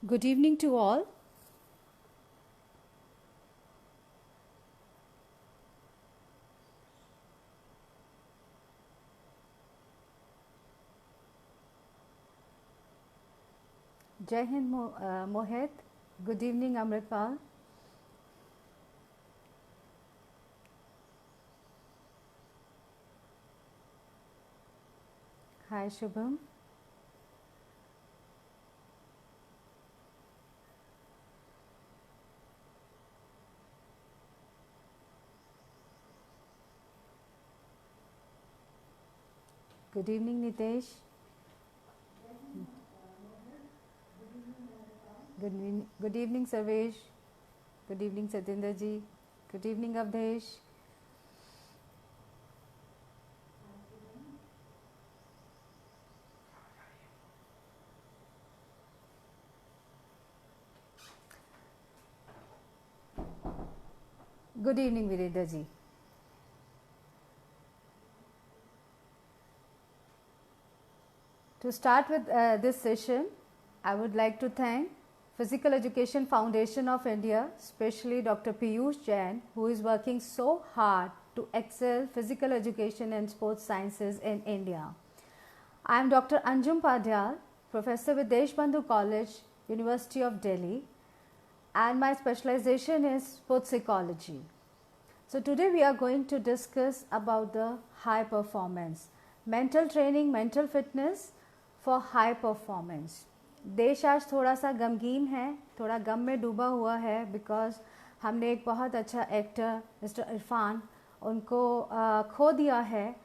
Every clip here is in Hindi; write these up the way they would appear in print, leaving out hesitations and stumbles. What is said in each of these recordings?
Good evening to all. Jai Hind Mohit. Good evening Amritpal. Hi Shubham. Good evening Nitesh. Good evening Sarvesh. Good evening Satinder ji. Good evening Avdesh. Good evening Virendra ji. To start with this session, I would like to thank Physical Education Foundation of India, especially Dr. Piyush Jain, who is working so hard to excel physical education and sports sciences in India. I am Dr. Anjum Padhyal, Professor with Deshbandhu College, University of Delhi, and my specialization is sports psychology. So today we are going to discuss about the high performance, mental training, mental fitness for high performance. देश आज थोड़ा सा गमगीन है, थोड़ा गम में डूबा हुआ है बिकॉज हमने एक बहुत अच्छा एक्टर मिस्टर इरफान उनको खो दिया है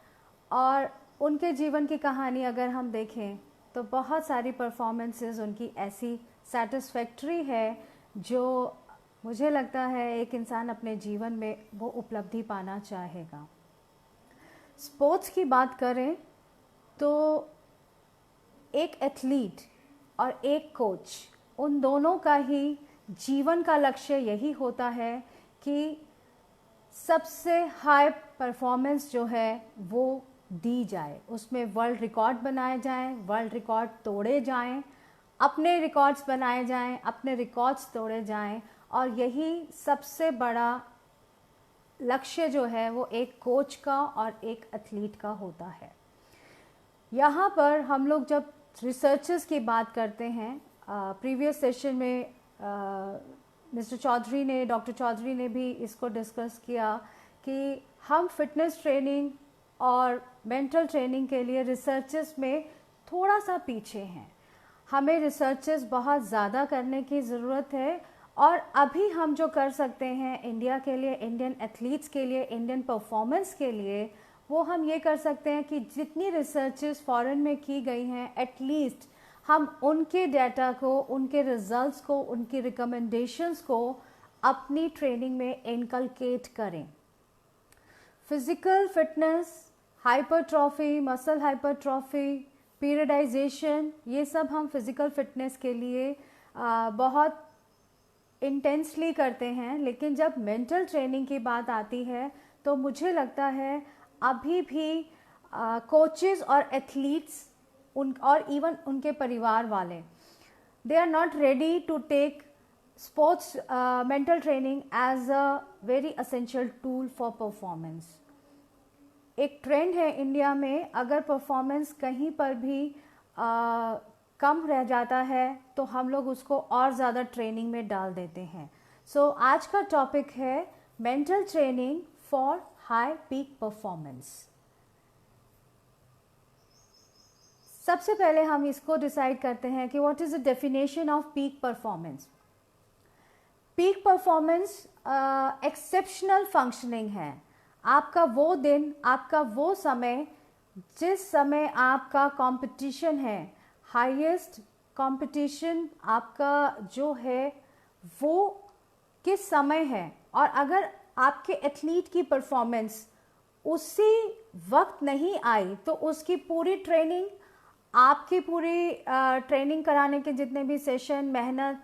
और उनके जीवन की कहानी अगर हम देखें तो बहुत सारी परफॉर्मेंसेस उनकी ऐसी सेटिस्फैक्ट्री है जो मुझे लगता है एक इंसान अपने जीवन में वो उपलब्धि पाना चाहेगा. स्पोर्ट्स की बात करें तो एक एथलीट और एक कोच, उन दोनों का ही जीवन का लक्ष्य यही होता है कि सबसे हाई परफॉर्मेंस जो है वो दी जाए, उसमें वर्ल्ड रिकॉर्ड बनाए जाएं, वर्ल्ड रिकॉर्ड तोड़े जाएं, अपने रिकॉर्ड्स बनाए जाएं, अपने रिकॉर्ड्स तोड़े जाएं और यही सबसे बड़ा लक्ष्य जो है वो एक कोच का और एक एथलीट का होता है. यहाँ पर हम लोग जब रिसर्चर्स की बात करते हैं, प्रीवियस सेशन में मिस्टर चौधरी ने, डॉक्टर चौधरी ने भी इसको डिस्कस किया कि हम फिटनेस ट्रेनिंग और मेंटल ट्रेनिंग के लिए रिसर्चर्स में थोड़ा सा पीछे हैं. हमें रिसर्चर्स बहुत ज़्यादा करने की ज़रूरत है और अभी हम जो कर सकते हैं इंडिया के लिए, इंडियन एथलीट्स के लिए, इंडियन परफॉर्मेंस के लिए, वो हम ये कर सकते हैं कि जितनी रिसर्चेस फॉरेन में की गई हैं एटलीस्ट हम उनके डाटा को, उनके रिजल्ट्स को, उनकी रिकमेंडेशंस को अपनी ट्रेनिंग में इनकलकेट करें. Physical fitness, hypertrophy, muscle hypertrophy, periodisation, ये सब हम फिजिकल फिटनेस के लिए बहुत इंटेंसली करते हैं. लेकिन जब मेंटल ट्रेनिंग की बात आती है तो मुझे लगता है अभी भी कोचेस और एथलीट्स और इवन उनके परिवार वाले, they are not ready to take sports mental training as a very essential tool for performance. एक ट्रेंड है इंडिया में, अगर परफॉर्मेंस कहीं पर भी कम रह जाता है तो हम लोग उसको और ज़्यादा ट्रेनिंग में डाल देते हैं. सो आज का टॉपिक है mental training for high peak performance. सबसे पहले हम इसको डिसाइड करते हैं कि what is the definition off peak performance. Peak performance exceptional functioning है. आपका वो दिन, आपका वो समय जिस समय आपका कंपटीशन है, हाईएस्ट कंपटीशन आपका जो है वो किस समय है, और अगर आपके एथलीट की परफॉर्मेंस उसी वक्त नहीं आई तो उसकी पूरी ट्रेनिंग, आपकी पूरी ट्रेनिंग कराने के जितने भी सेशन, मेहनत,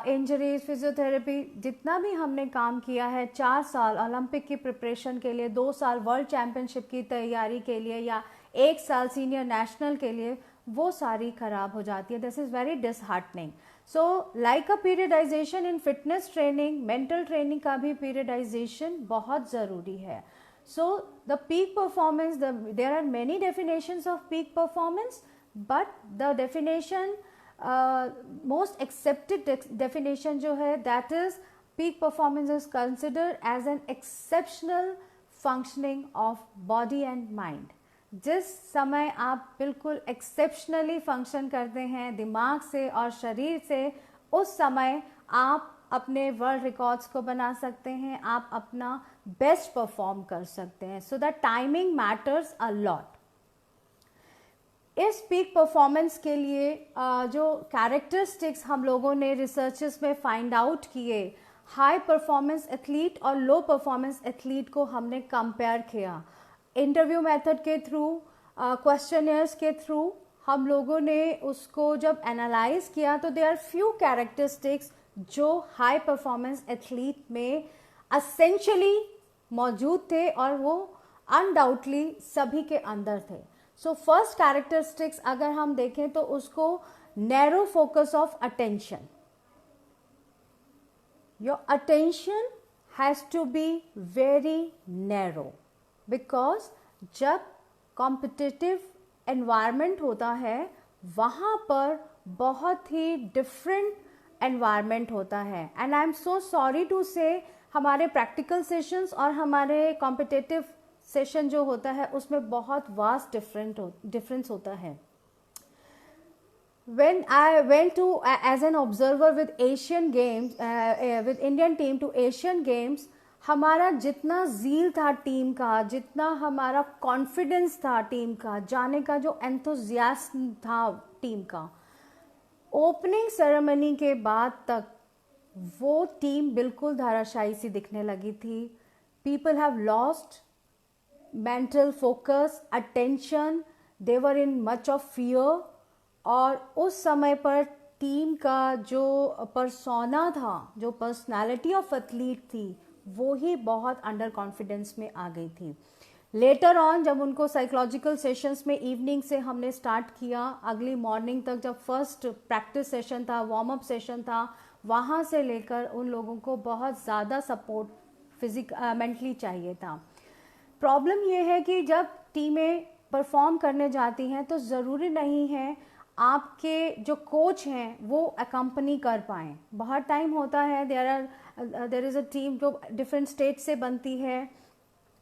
इंजरीज, फिजियोथेरेपी, जितना भी हमने काम किया है, 4 साल ओलंपिक की प्रिपरेशन के लिए, 2 साल वर्ल्ड चैम्पियनशिप की तैयारी के लिए या 1 साल सीनियर नेशनल के लिए, वो सारी खराब हो जाती है. This is very disheartening. So like a periodisation in fitness training, mental training का भी पीरियडाइजेशन बहुत ज़रूरी है. So the peak performance, there are many definitions of peak performance, but the definition, most accepted definition जो है, that is peak performance is considered as an exceptional functioning of body and mind. जिस समय आप बिल्कुल एक्सेप्शनली फंक्शन करते हैं दिमाग से और शरीर से, उस समय आप अपने वर्ल्ड रिकॉर्ड्स को बना सकते हैं, आप अपना बेस्ट परफॉर्म कर सकते हैं. So the timing matters a lot. इस पीक परफॉर्मेंस के लिए जो कैरेक्टरिस्टिक्स हम लोगों ने रिसर्चेस में फाइंड आउट किए, हाई परफॉर्मेंस एथलीट और लो परफॉर्मेंस एथलीट को हमने कंपेयर किया. इंटरव्यू मेथड के थ्रू, क्वेश्चनर्स के थ्रू हम लोगों ने उसको जब एनालाइज किया, तो देयर आर फ्यू कैरेक्टरिस्टिक्स जो हाई परफॉर्मेंस एथलीट में असेंशियली मौजूद थे और वो अनडाउटली सभी के अंदर थे. सो फर्स्ट कैरेक्टरिस्टिक्स अगर हम देखें तो उसको narrow focus of attention. Your attention has to be very narrow, because जब कॉम्पिटिटिव एनवायरनमेंट होता है वहाँ पर बहुत ही डिफरेंट एनवायरनमेंट होता है. And I am so sorry to say हमारे प्रैक्टिकल सेशंस और हमारे कॉम्पिटिटिव सेशन जो होता है उसमें बहुत वास्ट डिफरेंस होता है. When I went to as an observer with Asian Games, with Indian team to Asian Games, हमारा जितना ज़ील था टीम का, जितना हमारा कॉन्फिडेंस था टीम का, जाने का जो एंथुजियाज्म था टीम का, ओपनिंग सेरेमनी के बाद तक वो टीम बिल्कुल धाराशायी सी दिखने लगी थी. People have lost mental focus, attention, they were in much of fear. और उस समय पर टीम का जो पर्सोना था, जो पर्सनालिटी ऑफ एथलीट थी, वो ही बहुत अंडर कॉन्फिडेंस में आ गई थी. लेटर ऑन जब उनको साइकोलॉजिकल सेशंस में इवनिंग से हमने स्टार्ट किया, अगली मॉर्निंग तक जब फर्स्ट प्रैक्टिस सेशन था, वार्म अप सेशन था, वहाँ से लेकर उन लोगों को बहुत ज़्यादा सपोर्ट मेंटली चाहिए था. प्रॉब्लम ये है कि जब टीमें परफॉर्म करने जाती हैं तो ज़रूरी नहीं है आपके जो कोच हैं वो अकम्पनी कर पाएँ. बहुत टाइम होता है देयर इज़ अ टीम जो डिफरेंट स्टेट से बनती है,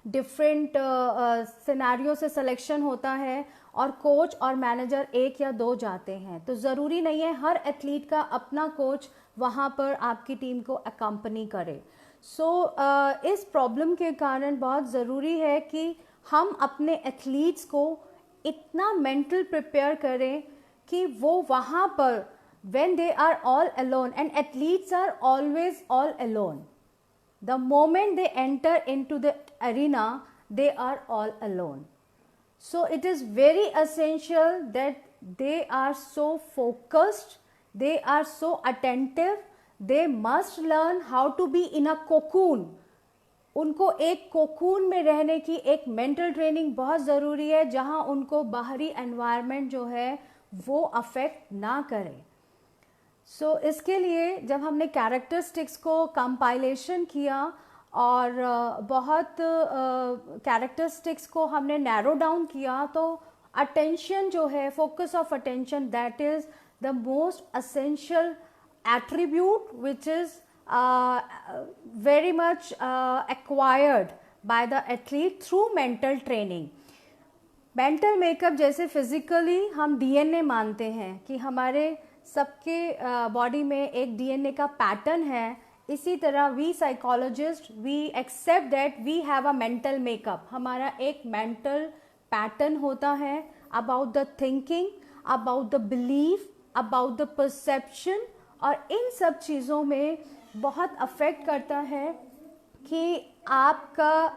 डिफरेंट सिनेरियो से सिलेक्शन होता है और कोच और मैनेजर एक या दो जाते हैं. तो ज़रूरी नहीं है हर एथलीट का अपना कोच वहाँ पर आपकी टीम को अकम्पनी करे. इस प्रॉब्लम के कारण बहुत ज़रूरी है कि हम अपने एथलीट्स को इतना मेंटल प्रिपेयर करें कि वो वहाँ पर when they are all alone, and athletes are always all alone, the moment they enter into the arena they are all alone. So it is very essential that they are so focused, they are so attentive, they must learn how to be in a cocoon. उनको एक कोकून में रहने की एक मेंटल ट्रेनिंग बहुत ज़रूरी है, जहाँ उनको बाहरी एनवायरनमेंट जो है वो अफेक्ट ना करे. इसके लिए जब हमने कैरेक्टरिस्टिक्स को कंपाइलेशन किया और बहुत कैरेक्टरिस्टिक्स को हमने नैरो डाउन किया, तो अटेंशन जो है, focus of attention, that is the most essential attribute which is very much acquired by the athlete through mental training. Mental makeup जैसे फिजिकली हम डीएनए मानते हैं कि हमारे सबके बॉडी में एक डीएनए का पैटर्न है, इसी तरह we psychologist we accept that we have a mental makeup. हमारा एक मेंटल पैटर्न होता है about the thinking, about the belief, about the perception, और इन सब चीज़ों में बहुत अफेक्ट करता है कि आपका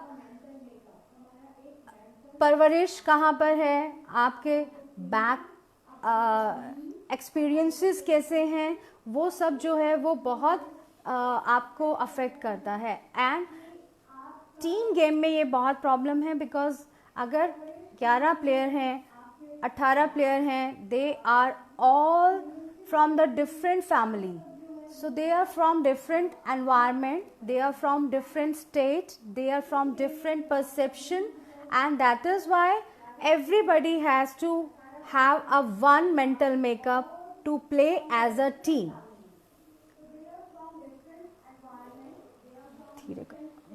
परवरिश कहाँ पर है, आपके बैक एक्सपीरियंसेस कैसे हैं, वो सब जो है वो बहुत आपको अफेक्ट करता है. एंड टीम गेम में ये बहुत प्रॉब्लम है, बिकॉज अगर 11 प्लेयर हैं, 18 प्लेयर हैं, they are all from the different family. So they are from different environment, they are from different state, they are from different perception, and that is why everybody has to have a one mental makeup to play as a team.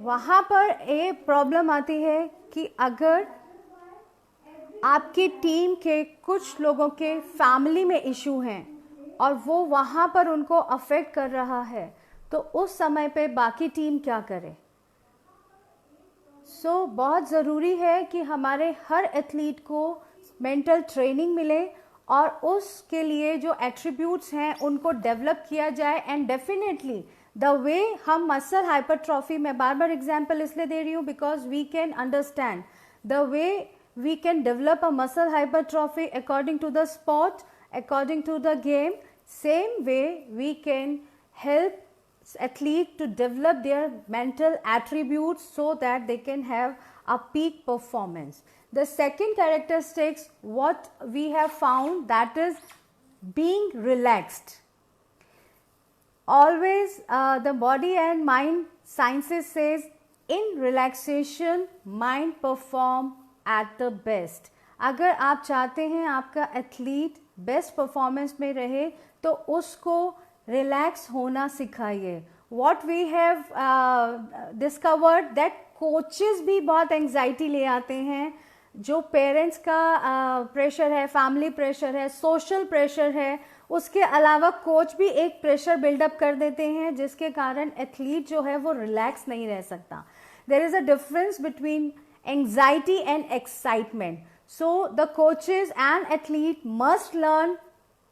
वहाँ पर एक प्रॉब्लम आती है कि अगर आपकी टीम के कुछ लोगों के फैमिली में इशू हैं और वो वहाँ पर उनको अफेक्ट कर रहा है, तो उस समय पे बाकी टीम क्या करे? सो बहुत ज़रूरी है कि हमारे हर एथलीट को मेंटल ट्रेनिंग मिले और उसके लिए जो एट्रीब्यूट्स हैं उनको डेवलप किया जाए. एंड डेफिनेटली द वे हम मसल हाइपरट्रॉफी, मैं बार बार एग्जाम्पल इसलिए दे रही हूँ because we can understand the way we can develop a muscle hypertrophy according to the sport, according to the game. Same way we can help athlete to develop their mental attributes so that they can have a peak performance. The second characteristics what we have found, that is being relaxed. Always the body and mind sciences says in relaxation mind perform at the best. अगर आप चाहते हैं आपका एथलीट बेस्ट परफॉर्मेंस में रहे तो उसको रिलैक्स होना सिखाइए. What we have discovered that coaches भी बहुत एंजाइटी ले आते हैं. जो पेरेंट्स का प्रेशर है, फैमिली प्रेशर है, सोशल प्रेशर है, उसके अलावा कोच भी एक प्रेशर बिल्डअप कर देते हैं जिसके कारण एथलीट जो है वो रिलैक्स नहीं रह सकता. There is a difference between anxiety and excitement. So the coaches and athlete must learn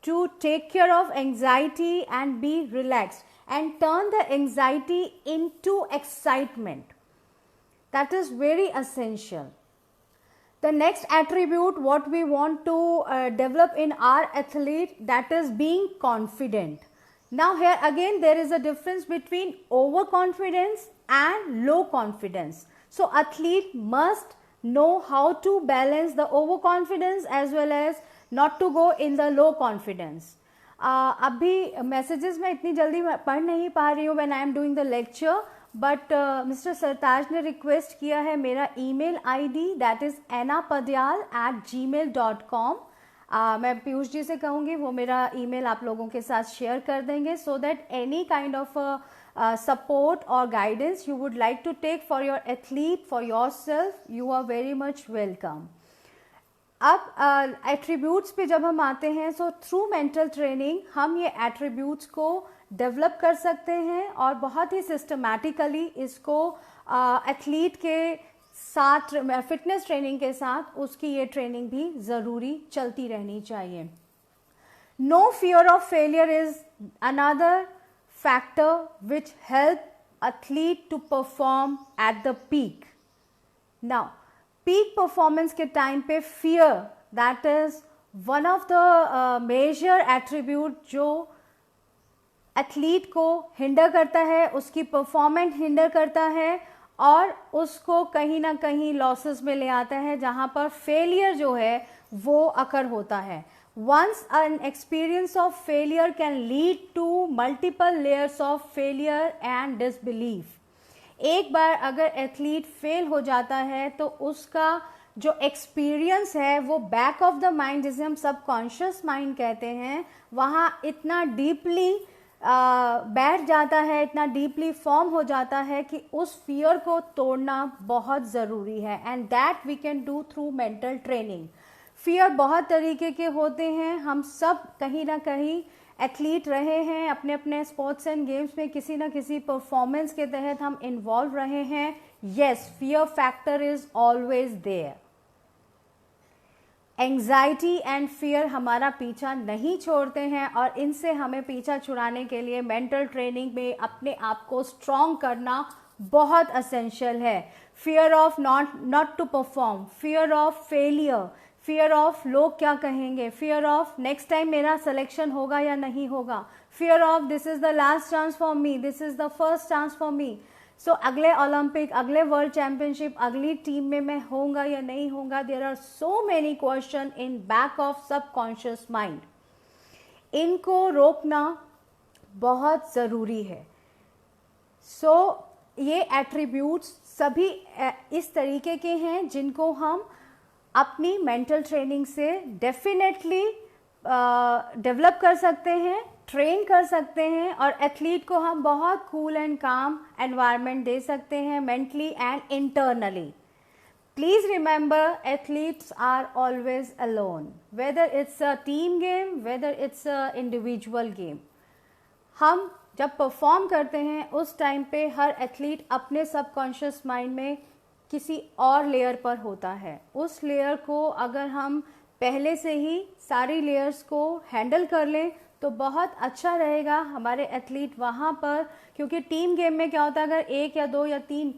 to take care of anxiety and be relaxed and turn the anxiety into excitement. That is very essential. The next attribute what we want to develop in our athlete, that is being confident. Now here again there is a difference between overconfidence and low confidence. So athlete must know how to balance the overconfidence as well as not to go in the low confidence. अभी messages मैं इतनी जल्दी पढ़ नहीं पा रही हूँ when I am doing the lecture, but Mr. सरताज ने request किया है मेरा email ID, that is anapadyal@gmail.com. मैं पीयूष जी से कहूँगी वो मेरा email आप लोगों के साथ share कर देंगे so that any kind of support or guidance you would like to take for your athlete, for yourself, you are very much welcome. अब एट्रीब्यूट्स पे जब हम आते हैं सो थ्रू मेंटल ट्रेनिंग हम ये एट्रीब्यूट्स को डेवलप कर सकते हैं और बहुत ही सिस्टमैटिकली इसको एथलीट के साथ, फिटनेस ट्रेनिंग के साथ उसकी ये ट्रेनिंग भी ज़रूरी चलती रहनी चाहिए. No fear of failure is another factor which help athlete to perform at the peak. Now peak performance के time पे fear, that is one of the major attribute जो athlete को hinder करता है, उसकी performance hinder करता है और उसको कहीं ना कहीं losses में ले आता है जहाँ पर failure जो है वो occur होता है. Once an experience of failure can lead to multiple layers of failure and disbelief. एक बार अगर एथलीट फेल हो जाता है तो उसका जो एक्सपीरियंस है वो बैक ऑफ द माइंड, जिसे हम सबकॉन्शियस माइंड कहते हैं, वहाँ इतना डीपली बैठ जाता है, इतना डीपली फॉर्म हो जाता है कि उस फियर को तोड़ना बहुत ज़रूरी है. And that we can do through mental training. Fear बहुत तरीके के होते हैं. हम सब कहीं ना कहीं एथलीट रहे हैं, अपने अपने स्पोर्ट्स एंड गेम्स में किसी ना किसी परफॉर्मेंस के तहत हम इन्वॉल्व रहे हैं. Yes, fear factor is always there. Anxiety and fear हमारा पीछा नहीं छोड़ते हैं और इनसे हमें पीछा छुड़ाने के लिए मेंटल ट्रेनिंग में अपने आप को स्ट्रॉन्ग करना बहुत असेंशियल है. Fear of not to perform, fear of failure, fear of लोग क्या कहेंगे, फियर ऑफ नेक्स्ट टाइम मेरा सिलेक्शन होगा या नहीं होगा, fear of this is the last chance for me, this is the first chance for me. So अगले ओलंपिक, अगले वर्ल्ड चैंपियनशिप, अगली टीम में मैं होऊंगा या नहीं होऊंगा. There are so many question in back of subconscious mind. इनको रोकना बहुत ज़रूरी है। सो ये एट्रीब्यूट्स सभी इस तरीके के हैं जिनको हम अपनी मेंटल ट्रेनिंग से डेफिनेटली डेवलप कर सकते हैं, ट्रेन कर सकते हैं, और एथलीट को हम बहुत कूल एंड काम एनवायरनमेंट दे सकते हैं mentally and internally. Please remember, athletes are always alone, whether it's a team game, whether it's a individual game. हम जब परफॉर्म करते हैं उस टाइम पे हर एथलीट अपने सबकॉन्शियस माइंड में किसी और लेयर पर होता है। उस लेयर को अगर हम पहले से ही सारी लेयर्स को हैंडल कर लें तो बहुत अच्छा रहेगा हमारे एथलीट वहाँ पर, क्योंकि टीम गेम में क्या होता है, अगर एक या दो या तीन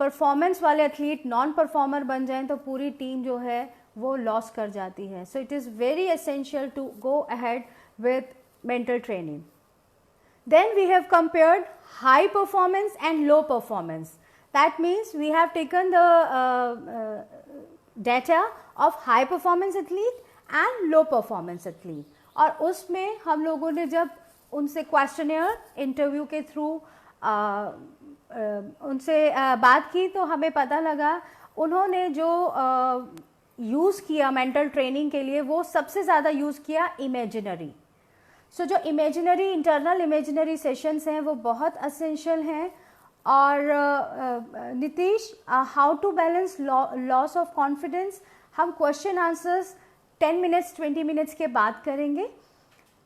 परफॉर्मेंस वाले एथलीट नॉन परफॉर्मर बन जाएं तो पूरी टीम जो है वो लॉस कर जाती है। So it is very essential to go ahead with mental training. Then we have compared high performance and low performance. That means we have taken the data of high performance athlete and low performance athlete, और उसमें हम लोगों ने जब उनसे क्वेश्चनियर इंटरव्यू के थ्रू उनसे बात की तो हमें पता लगा उन्होंने जो यूज़ किया मेंटल ट्रेनिंग के लिए वो सबसे ज़्यादा यूज़ किया इमेजिनरी। सो जो इमेजिनरी इंटरनल इमेजिनरी सेशंस हैं वो बहुत असेंशियल हैं। और Nitish, how to balance loss of confidence, हम क्वेश्चन आंसर्स 10 मिनट्स 20 मिनट्स के बाद करेंगे।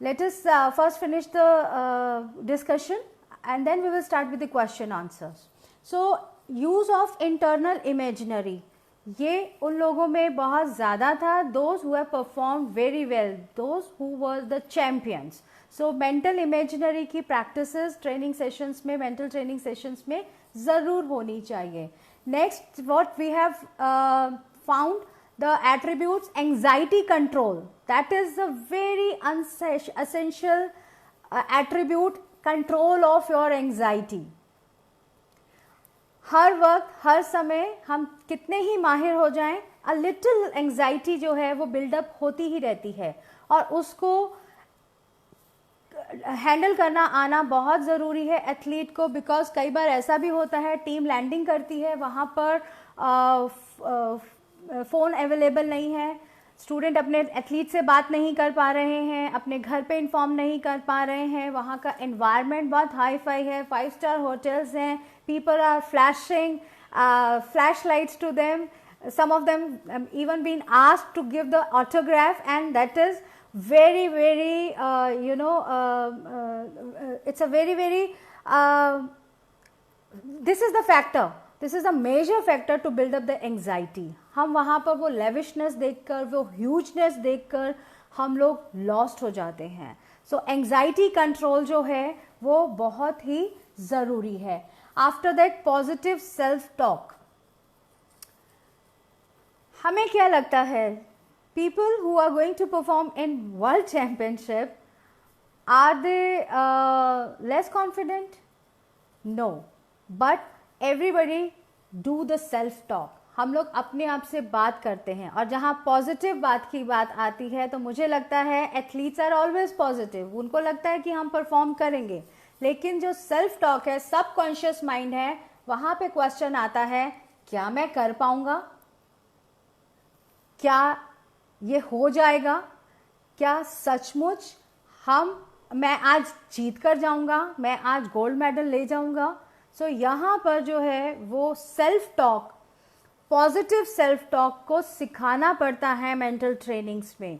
Let us first finish the discussion and then we will start with the question answers. So use of internal imaginary, ये उन लोगों में बहुत ज़्यादा था, those who have performed very well, those who were the champions. So mental imaginary की practices training sessions में, mental training sessions में ज़रूर होनी चाहिए। Next what we have found, the attributes anxiety control, that is a very essential attribute, control of your anxiety. हर वक्त हर समय हम कितने ही माहिर हो जाएं, अ लिटिल एंग्जाइटी जो है वो बिल्डअप होती ही रहती है, और उसको हैंडल करना आना बहुत ज़रूरी है एथलीट को। बिकॉज कई बार ऐसा भी होता है टीम लैंडिंग करती है, वहाँ पर फ़ोन अवेलेबल नहीं है, स्टूडेंट अपने एथलीट से बात नहीं कर पा रहे हैं, अपने घर पे इन्फॉर्म नहीं कर पा रहे हैं, वहाँ का एनवायरनमेंट बहुत हाई फाई है, 5 स्टार होटल्स हैं, people are flashing flash lights to them, some of them even been asked to give the autograph, and that is very you know it's a very this is the factor, this is a major factor to build up the anxiety. हम वहाँ पर वो लेविशनेस देखकर, वो ह्यूजनेस देखकर हम लोग लॉस्ट हो जाते हैं। सो एंग्जाइटी कंट्रोल जो है वो बहुत ही ज़रूरी है। After that positive self talk. हमें क्या लगता है, people who are going to perform in world championship, are they less confident? No, but everybody do the self talk. हम लोग अपने आप से बात करते हैं, और जहाँ पॉजिटिव बात की बात आती है तो मुझे लगता है एथलीट्स आर ऑलवेज पॉजिटिव, उनको लगता है कि हम परफॉर्म करेंगे। लेकिन जो सेल्फ टॉक है, सबकॉन्शियस माइंड है, वहाँ पे क्वेश्चन आता है, क्या मैं कर पाऊंगा, क्या ये हो जाएगा, क्या सचमुच मैं आज जीत कर जाऊंगा, मैं आज गोल्ड मेडल ले जाऊंगा। सो यहाँ पर जो है वो self talk, positive self talk को सिखाना पड़ता है मेंटल ट्रेनिंग्स में।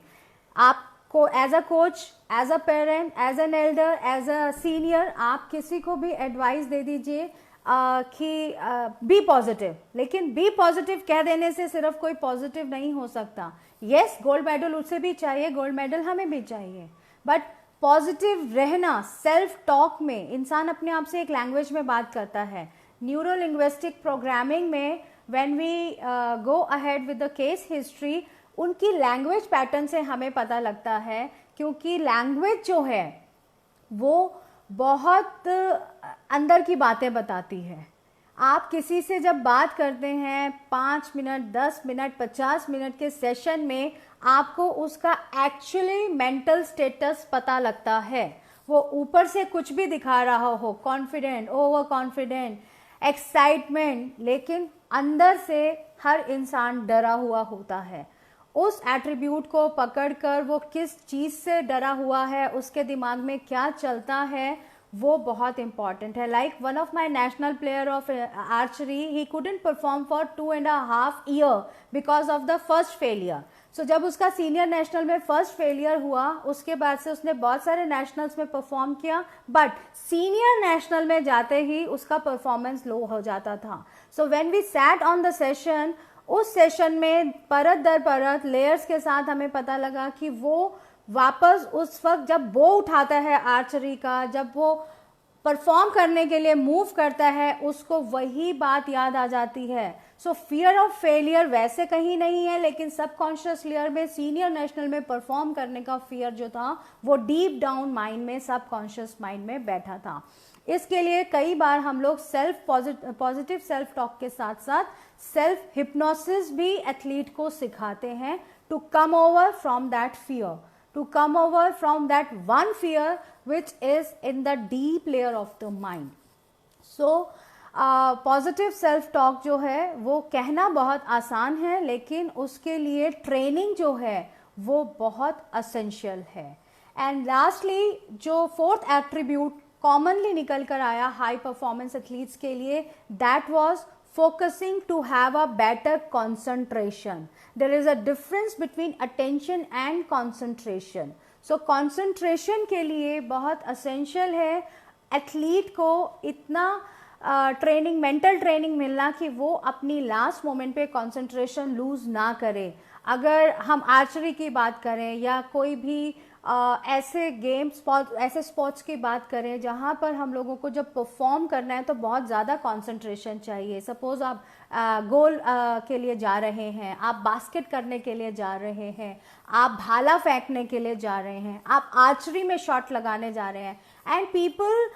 आपको as a coach, as a parent, as an elder, as a senior, आप किसी को भी एडवाइस दे दीजिए कि बी पॉजिटिव, लेकिन बी पॉजिटिव कह देने से सिर्फ कोई पॉजिटिव नहीं हो सकता। यस, गोल्ड मेडल उसे भी चाहिए, गोल्ड मेडल हमें भी चाहिए, बट पॉजिटिव रहना सेल्फ टॉक में, इंसान अपने आप से एक लैंग्वेज में बात करता है। न्यूरो लिंग्विस्टिक प्रोग्रामिंग में when we go ahead with the case history, उनकी लैंग्वेज पैटर्न से हमें पता लगता है, क्योंकि लैंग्वेज जो है वो बहुत अंदर की बातें बताती है। आप किसी से जब बात करते हैं 5 मिनट, 10 मिनट, 50 मिनट के सेशन में आपको उसका एक्चुअली मेंटल स्टेटस पता लगता है। वो ऊपर से कुछ भी दिखा रहा हो, कॉन्फिडेंट, ओवर कॉन्फिडेंट, एक्साइटमेंट, लेकिन अंदर से हर इंसान डरा हुआ होता है। उस एट्रीब्यूट को पकड़कर वो किस चीज़ से डरा हुआ है, उसके दिमाग में क्या चलता है, वो बहुत इंपॉर्टेंट है। Like one of my national player of archery, he couldn't perform for 2.5 years because of the first failure. So जब उसका सीनियर नेशनल में फर्स्ट फेलियर हुआ, उसके बाद से उसने बहुत सारे नेशनल्स में परफॉर्म किया, बट सीनियर नेशनल में जाते ही उसका परफॉर्मेंस लो हो जाता था। So when we sat on the session, उस सेशन में परत दर परत लेयर्स के साथ हमें पता लगा कि वो वापस उस वक्त जब वो उठाता है आर्चरी का, जब वो परफॉर्म करने के लिए मूव करता है, उसको वही बात याद आ जाती है। सो फियर ऑफ फेलियर वैसे कहीं नहीं है, लेकिन सबकॉन्शियस लेयर में सीनियर नेशनल में परफॉर्म करने का फियर जो था वो डीप डाउन माइंड में, सबकॉन्शियस माइंड में बैठा था। इसके लिए कई बार हम लोग पॉजिटिव सेल्फ टॉक के साथ साथ सेल्फ हिप्नोसिस भी एथलीट को सिखाते हैं to come over from that fear, to come over from that one fear which is in the deep layer of the mind. So positive self talk जो है वो कहना बहुत आसान है, लेकिन उसके लिए ट्रेनिंग जो है वो बहुत असेंशियल है। एंड लास्टली जो फोर्थ एट्रीब्यूट कॉमनली निकल कर आया हाई परफॉर्मेंस एथलीट्स के लिए, that was focusing to have a better concentration. There is a difference between attention and concentration. So concentration के लिए बहुत essential है एथलीट को इतना ट्रेनिंग, मेंटल ट्रेनिंग मिलना कि वो अपनी लास्ट मोमेंट पे कंसंट्रेशन लूज ना करे। अगर हम आर्चरी की बात करें या कोई भी ऐसे गेम्स, ऐसे स्पोर्ट्स की बात करें जहाँ पर हम लोगों को जब परफॉर्म करना है तो बहुत ज़्यादा कंसंट्रेशन चाहिए। सपोज आप गोल के लिए जा रहे हैं, आप बास्केट करने के लिए जा रहे हैं, आप भाला फेंकने के लिए जा रहे हैं, आप आर्चरी में शॉट लगाने जा रहे हैं, एंड पीपल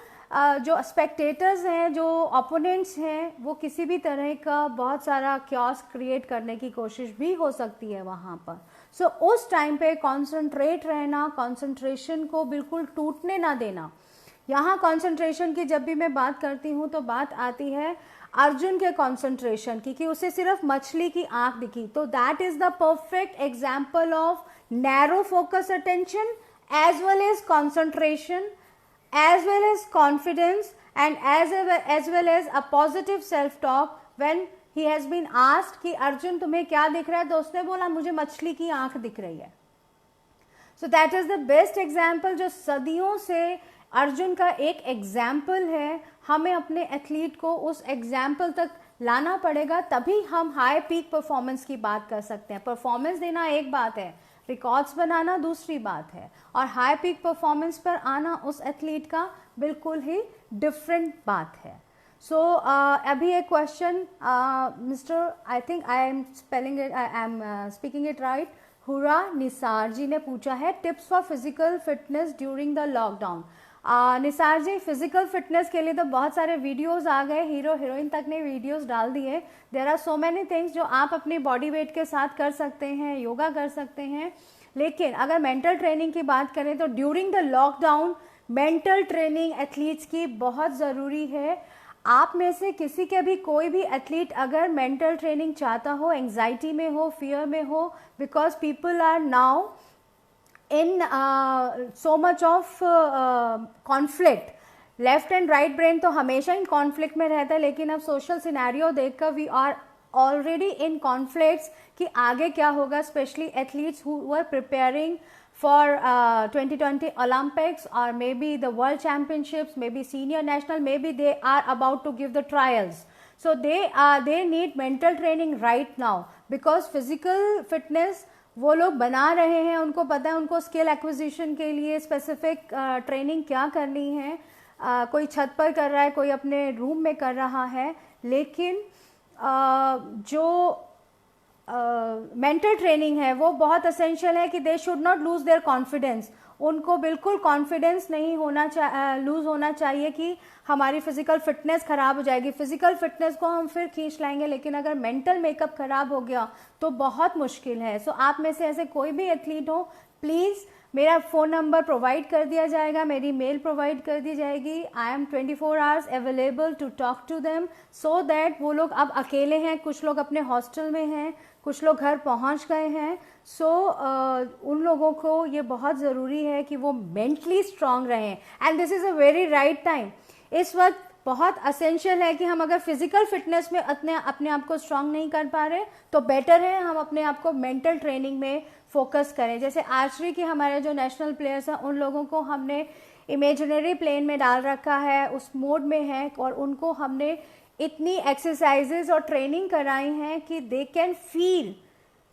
जो स्पेक्टेटर्स हैं, जो ओपोनेंट्स हैं, वो किसी भी तरह का बहुत सारा क्योस क्रिएट करने की कोशिश भी हो सकती है वहाँ पर। सो उस टाइम पे कॉन्सेंट्रेट रहना, कॉन्सेंट्रेशन को बिल्कुल टूटने ना देना। यहाँ कॉन्सेंट्रेशन की जब भी मैं बात करती हूँ तो बात आती है अर्जुन के कॉन्सेंट्रेशन की, कि उसे सिर्फ मछली की आंख दिखी। तो that is the perfect example of narrow focus attention as well as concentration, as well as confidence, and as well as a positive self talk when he has been asked कि अर्जुन तुम्हें क्या दिख रहा है, तो उसने बोला मुझे मछली की आंख दिख रही है। So that is the best example जो सदियों से अर्जुन का एक एग्जाम्पल है। हमें अपने एथलीट को उस एग्जाम्पल तक लाना पड़ेगा, तभी हम हाई पीक परफॉर्मेंस की बात कर सकते हैं। परफॉर्मेंस देना एक बात है, रिकॉर्ड्स बनाना दूसरी बात है, और हाई पीक परफॉर्मेंस पर आना उस एथलीट का बिल्कुल ही डिफरेंट बात है। सो अभी एक question mister, I think I am speaking it right, Hura Nisar ji ने पूछा है, tips for physical fitness during the lockdown. Nisar ji, physical fitness के लिए तो बहुत सारे वीडियोस आ गए, हीरो हीरोइन तक ने वीडियोस डाल दिए। There are so many things जो आप अपनी बॉडी वेट के साथ कर सकते हैं, योगा कर सकते हैं। लेकिन अगर मेंटल ट्रेनिंग की बात करें तो during the lockdown mental training athletes की बहुत ज़रूरी है। आप में से किसी के भी कोई भी एथलीट अगर मेंटल ट्रेनिंग चाहता हो, एंजाइटी में हो, फियर में हो, because people are now in so much of conflict, left and right brain तो हमेशा इन कॉन्फ्लिक्ट में रहता है, लेकिन अब सोशल सिनेरियो देखकर we are already in conflicts कि आगे क्या होगा, specially athletes who are preparing for 2020 Olympics or maybe the World Championships, maybe senior national, maybe they are about to give the trials. So they need mental training right now because physical fitness वो लोग बना रहे हैं, उनको पता है उनको स्किल एक्विजिशन के लिए स्पेसिफिक ट्रेनिंग क्या करनी है। कोई छत पर कर रहा है, कोई अपने रूम में कर रहा है, लेकिन जो मेंटल ट्रेनिंग है वो बहुत असेंशियल है कि दे should not lose their confidence. उनको बिल्कुल कॉन्फिडेंस नहीं होना लूज़ होना चाहिए कि हमारी फिज़िकल फिटनेस ख़राब हो जाएगी। फिज़िकल फिटनेस को हम फिर खींच लाएंगे, लेकिन अगर मेंटल मेकअप ख़राब हो गया तो बहुत मुश्किल है। सो आप में से ऐसे कोई भी एथलीट हो, प्लीज़ मेरा फ़ोन नंबर प्रोवाइड कर दिया जाएगा, मेरी मेल प्रोवाइड कर दी जाएगी। I am 24 hours available to talk to them, so that वो लोग अब अकेले हैं, कुछ लोग अपने हॉस्टल में हैं, कुछ लोग घर पहुंच गए हैं। सो उन लोगों को ये बहुत ज़रूरी है कि वो मेंटली स्ट्रांग रहें, and this is a very right time. इस वक्त बहुत असेंशियल है कि हम अगर फिजिकल फिटनेस में अपने आप को स्ट्रांग नहीं कर पा रहे तो बेटर है हम अपने आप को मेंटल ट्रेनिंग में फोकस करें। जैसे आर्चरी के हमारे जो नेशनल प्लेयर्स हैं, उन लोगों को हमने इमेजिनरी प्लेन में डाल रखा है, उस मोड में है, और उनको हमने इतनी एक्सरसाइजेज और ट्रेनिंग कराई हैं कि they can feel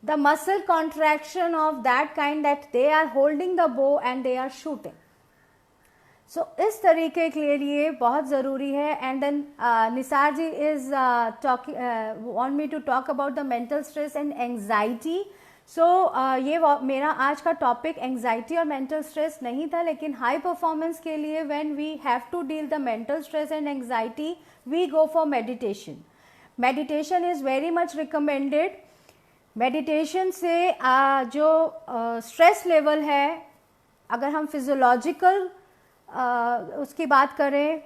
the muscle contraction of that kind that they are holding the bow and they are shooting. So इस तरीके के लिए बहुत ज़रूरी है। And then Nisar ji is want me to talk about the mental stress and anxiety. So ये मेरा आज का टॉपिक एंजाइटी और मेंटल स्ट्रेस नहीं था, लेकिन हाई परफॉर्मेंस के लिए when we have to deal the mental stress and anxiety we go for meditation. Meditation is very much recommended. Meditation से जो स्ट्रेस लेवल है, अगर हम फिजियोलॉजिकल उसकी बात करें,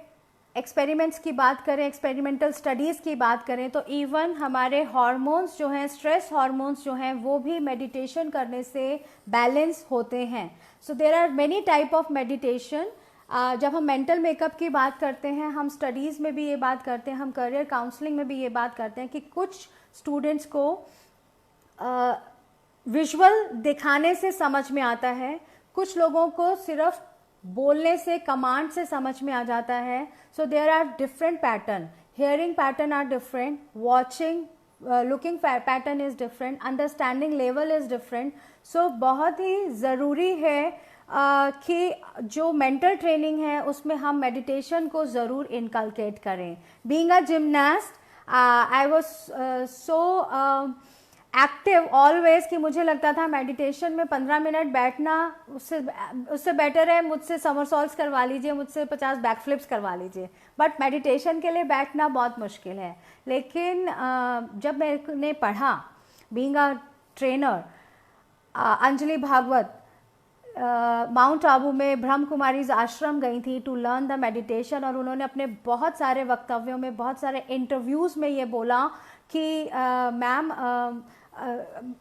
एक्सपेरिमेंट्स की बात करें, एक्सपेरिमेंटल स्टडीज़ की बात करें, तो इवन हमारे हार्मोन्स जो हैं, स्ट्रेस हार्मोन्स जो हैं, वो भी मेडिटेशन करने से बैलेंस होते हैं। So there are many type of meditation. जब हम मेंटल मेकअप की बात करते हैं, हम स्टडीज़ में भी ये बात करते हैं, हम करियर काउंसलिंग में भी ये बात करते हैं कि कुछ स्टूडेंट्स को विजुअल दिखाने से समझ में आता है, कुछ लोगों को सिर्फ बोलने से, कमांड से समझ में आ जाता है। So there are different pattern, hearing pattern are different, watching looking pattern is different, understanding level is different. So बहुत ही ज़रूरी है कि जो मेंटल ट्रेनिंग है उसमें हम मेडिटेशन को ज़रूर इनकलकेट करें। Being a gymnast I was so active always कि मुझे लगता था मेडिटेशन में 15 मिनट बैठना उससे बेटर है मुझसे समरसॉल्ट्स करवा लीजिए, मुझसे 50 बैकफ्लिप्स करवा लीजिए, बट मेडिटेशन के लिए बैठना बहुत मुश्किल है। लेकिन जब मैंने पढ़ा, being a trainer, Anjali Bhagwat Mount Abu में ब्रह्म कुमारीज आश्रम गई थी टू लर्न द मेडिटेशन, और उन्होंने अपने बहुत सारे वक्तव्यों में, बहुत सारे इंटरव्यूज़ में ये बोला कि मैम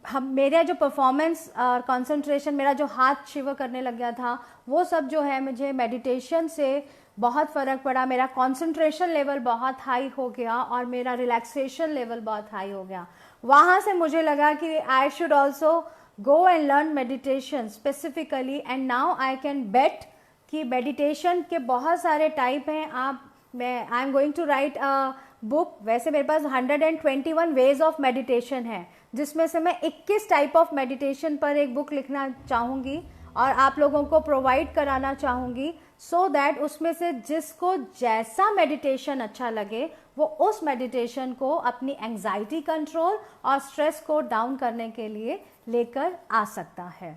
हम मेरा जो परफॉर्मेंस और कंसंट्रेशन, मेरा जो हाथ शिवर करने लग गया था, वो सब जो है मुझे मेडिटेशन से बहुत फ़र्क पड़ा। मेरा कंसंट्रेशन लेवल बहुत हाई हो गया और मेरा रिलैक्सेशन लेवल बहुत हाई हो गया। वहाँ से मुझे लगा कि I should also go and learn meditation specifically, and now I can bet कि मेडिटेशन के बहुत सारे टाइप हैं। I am going to write a book. वैसे मेरे पास 121 वेज ऑफ मेडिटेशन है, जिसमें से मैं 21 टाइप ऑफ मेडिटेशन पर एक बुक लिखना चाहूँगी और आप लोगों को प्रोवाइड कराना चाहूँगी, सो दैट उसमें से जिसको जैसा मेडिटेशन अच्छा लगे वो उस मेडिटेशन को अपनी एंजाइटी कंट्रोल और स्ट्रेस को डाउन करने के लिए लेकर आ सकता है।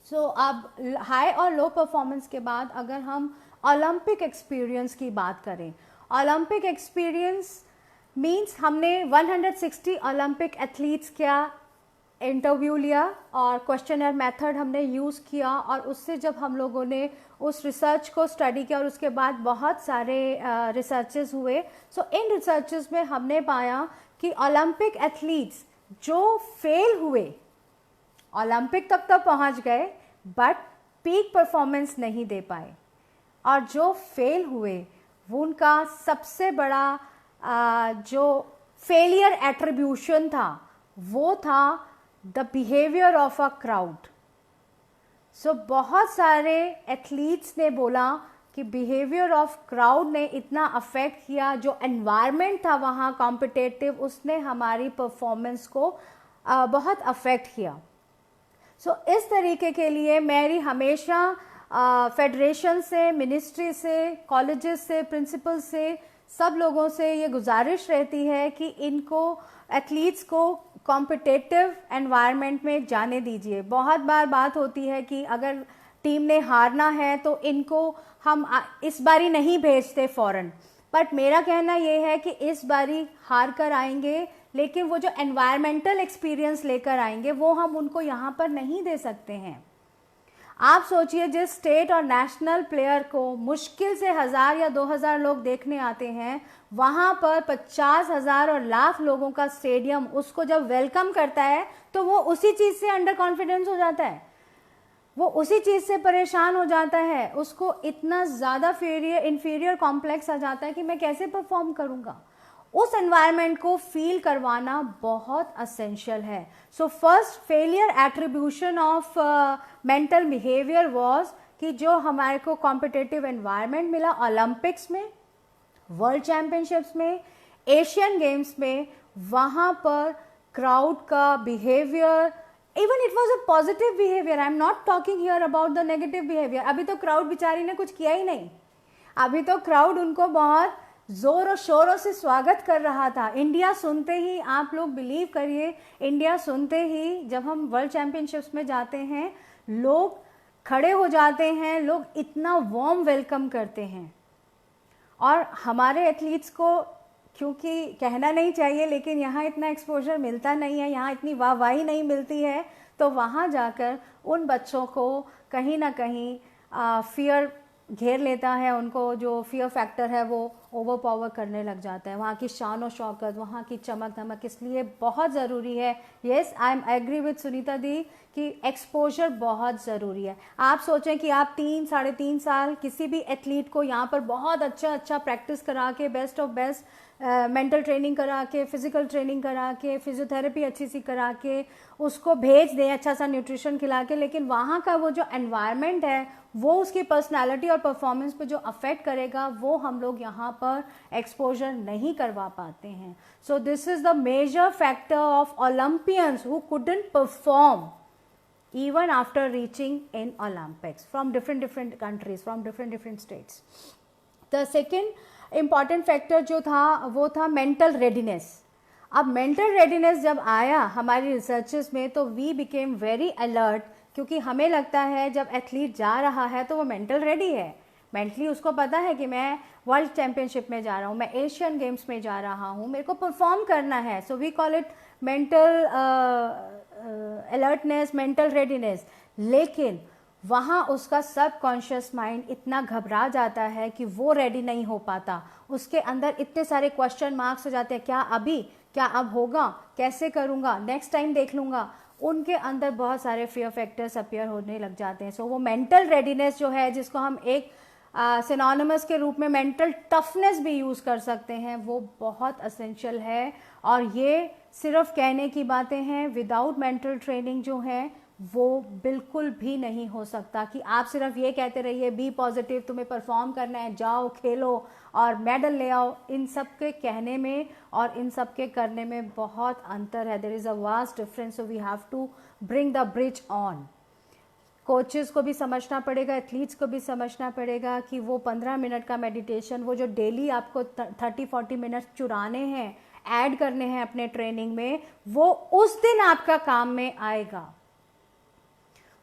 सो अब हाई और लो परफॉर्मेंस के बाद अगर हम ओलंपिक एक्सपीरियंस की बात करें, ओलंपिक एक्सपीरियंस मीन्स हमने 160 ओलंपिक एथलीट्स का इंटरव्यू लिया और क्वेश्चनर मेथड हमने यूज़ किया, और उससे जब हम लोगों ने उस रिसर्च को स्टडी किया और उसके बाद बहुत सारे रिसर्चेस हुए। सो इन रिसर्चेस में हमने पाया कि ओलंपिक एथलीट्स जो फेल हुए, ओलंपिक तक तो पहुंच गए बट पीक परफॉर्मेंस नहीं दे पाए, और जो फेल हुए वो उनका सबसे बड़ा जो फेलियर एट्रीब्यूशन था वो था the behaviour of a crowd. So बहुत सारे एथलीट्स ने बोला कि बिहेवियर ऑफ क्राउड ने इतना अफेक्ट किया, जो एनवायरनमेंट था वहाँ कॉम्पिटिटिव, उसने हमारी परफॉर्मेंस को बहुत अफेक्ट किया। सो इस तरीके के लिए मेरी हमेशा फेडरेशन से, मिनिस्ट्री से, कॉलेजेस से, प्रिंसिपल से, सब लोगों से ये गुजारिश रहती है कि इनको एथलीट्स को कॉम्पिटिटिव एनवायरनमेंट में जाने दीजिए। बहुत बार बात होती है कि अगर टीम ने हारना है तो इनको हम इस बारी नहीं भेजते फॉरेन। बट मेरा कहना ये है कि इस बारी हार कर आएंगे, लेकिन वो जो एनवायरमेंटल एक्सपीरियंस लेकर आएंगे वो हम उनको यहाँ पर नहीं दे सकते हैं। आप सोचिए, जिस स्टेट और नेशनल प्लेयर को मुश्किल से 1000 या 2000 लोग देखने आते हैं, वहाँ पर 50,000 और लाख लोगों का स्टेडियम उसको जब वेलकम करता है तो वो उसी चीज़ से अंडर कॉन्फिडेंस हो जाता है, वो उसी चीज़ से परेशान हो जाता है, उसको इतना ज़्यादा इन्फीरियर कॉम्प्लेक्स आ जाता है कि मैं कैसे परफॉर्म करूँगा। उस एनवायरनमेंट को फील करवाना बहुत असेंशियल है। So first failure attribution of mental behaviour was कि जो हमारे को कॉम्पिटिटिव एनवायरनमेंट मिला ओलंपिक्स में, वर्ल्ड चैंपियनशिप्स में, एशियन गेम्स में, वहाँ पर क्राउड का behaviour, even it was a positive behaviour, I am not talking here about the negative behaviour. अभी तो क्राउड बेचारी ने कुछ किया ही नहीं, अभी तो क्राउड उनको बहुत जोर और शोरों से स्वागत कर रहा था। इंडिया सुनते ही, आप लोग बिलीव करिए, इंडिया सुनते ही जब हम वर्ल्ड चैंपियनशिप्स में जाते हैं लोग खड़े हो जाते हैं, लोग इतना वार्म वेलकम करते हैं। और हमारे एथलीट्स को, क्योंकि कहना नहीं चाहिए लेकिन यहाँ इतना एक्सपोजर मिलता नहीं है, यहाँ इतनी वाहवाही नहीं मिलती है, तो वहाँ जाकर उन बच्चों को कहीं ना कहीं फियर घेर लेता है, उनको जो फियर फैक्टर है वो ओवर पावर करने लग जाता है। वहाँ की शान और शौकत, वहाँ की चमक धमक इसलिए बहुत ज़रूरी है। Yes, I am agree with Sunita di कि एक्सपोजर बहुत ज़रूरी है। आप सोचें कि आप 3 साढ़े 3 साल किसी भी एथलीट को यहाँ पर बहुत अच्छा प्रैक्टिस करा के, best of best mental training करा के, फिजिकल ट्रेनिंग करा के, फिजियोथेरेपी अच्छी सी करा के उसको भेज दें, अच्छा सा न्यूट्रिशन खिला के, लेकिन वहाँ का वो जो एनवायरनमेंट है वो उसकी पर्सनालिटी और परफॉर्मेंस पे जो अफेक्ट करेगा वो हम लोग यहाँ पर एक्सपोजर नहीं करवा पाते हैं। So this is the major factor of Olympians who couldn't perform even after reaching in Olympics from different countries, from different states. The second important factor जो था वो था mental readiness. अब mental readiness जब आया हमारी रिसर्चेस में तो we became very alert, क्योंकि हमें लगता है जब एथलीट जा रहा है तो वो मेंटल रेडी है, मेंटली उसको पता है कि मैं वर्ल्ड चैंपियनशिप में जा रहा हूँ, मैं एशियन गेम्स में जा रहा हूँ, मेरे को परफॉर्म करना है। So we call it mental alertness, mental readiness. लेकिन वहाँ उसका सबकॉन्शियस माइंड इतना घबरा जाता है कि वो रेडी नहीं हो पाता, उसके अंदर इतने सारे क्वेश्चन मार्क्स हो जाते हैं, क्या अभी, क्या अब होगा, कैसे करूँगा, नेक्स्ट टाइम देख लूँगा। उनके अंदर बहुत सारे फियर फैक्टर्स अपीयर होने लग जाते हैं। सो वो मेंटल रेडीनेस जो है, जिसको हम एक सिनोनिमस के रूप में मेंटल टफनेस भी यूज़ कर सकते हैं, वो बहुत असेंशियल है। और ये सिर्फ कहने की बातें हैं, विदाउट मेंटल ट्रेनिंग जो है वो बिल्कुल भी नहीं हो सकता कि आप सिर्फ ये कहते रहिए बी पॉजिटिव, तुम्हें परफॉर्म करना है, जाओ खेलो और मेडल ले आओ। इन सब के कहने में और इन सब के करने में बहुत अंतर है। There is a vast difference, so we have to bring the bridge on. Coaches को भी समझना पड़ेगा, एथलीट्स को भी समझना पड़ेगा कि वो 15 मिनट का मेडिटेशन, वो जो डेली आपको 30-40 मिनट चुराने हैं, ऐड करने हैं अपने ट्रेनिंग में, वो उस दिन आपका काम में आएगा।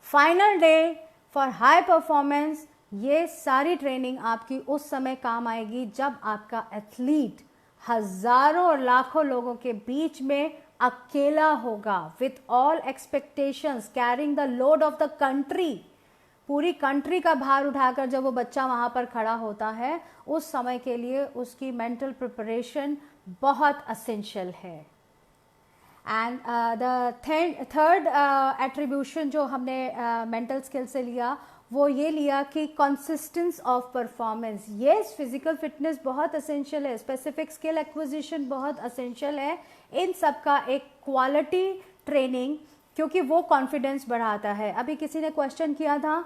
Final day for high performance, ये सारी ट्रेनिंग आपकी उस समय काम आएगी जब आपका एथलीट हजारों और लाखों लोगों के बीच में अकेला होगा, with all expectations, carrying the load of the country. पूरी कंट्री का भार उठाकर जब वो बच्चा वहां पर खड़ा होता है, उस समय के लिए उसकी मेंटल प्रिपरेशन बहुत असेंशियल है। एंड द थर्ड एट्रीब्यूशन जो हमने मेंटल स्किल से लिया वो ये लिया कि consistence of performance. Yes, physical fitness बहुत असेंशियल है, स्पेसिफिक स्किल एक्विजिशन बहुत असेंशियल है, इन सब का एक क्वालिटी ट्रेनिंग, क्योंकि वो कॉन्फिडेंस बढ़ाता है। अभी किसी ने क्वेश्चन किया था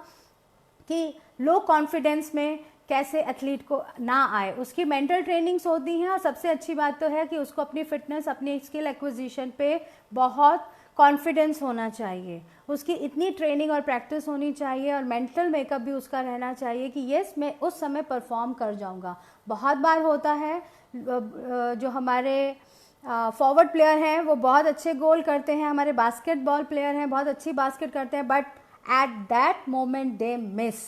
कि लो कॉन्फिडेंस में कैसे एथलीट को ना आए, उसकी मेंटल ट्रेनिंग्स होती हैं। और सबसे अच्छी बात तो है कि उसको अपनी फिटनेस, अपनी स्किल एक्विजिशन पे बहुत कॉन्फिडेंस होना चाहिए, उसकी इतनी ट्रेनिंग और प्रैक्टिस होनी चाहिए और मेंटल मेकअप भी उसका रहना चाहिए कि यस, मैं उस समय परफॉर्म कर जाऊंगा। बहुत बार होता है जो हमारे फॉरवर्ड प्लेयर हैं वो बहुत अच्छे गोल करते हैं, हमारे बास्केटबॉल प्लेयर हैं बहुत अच्छी बास्केट करते हैं, but at that moment they miss.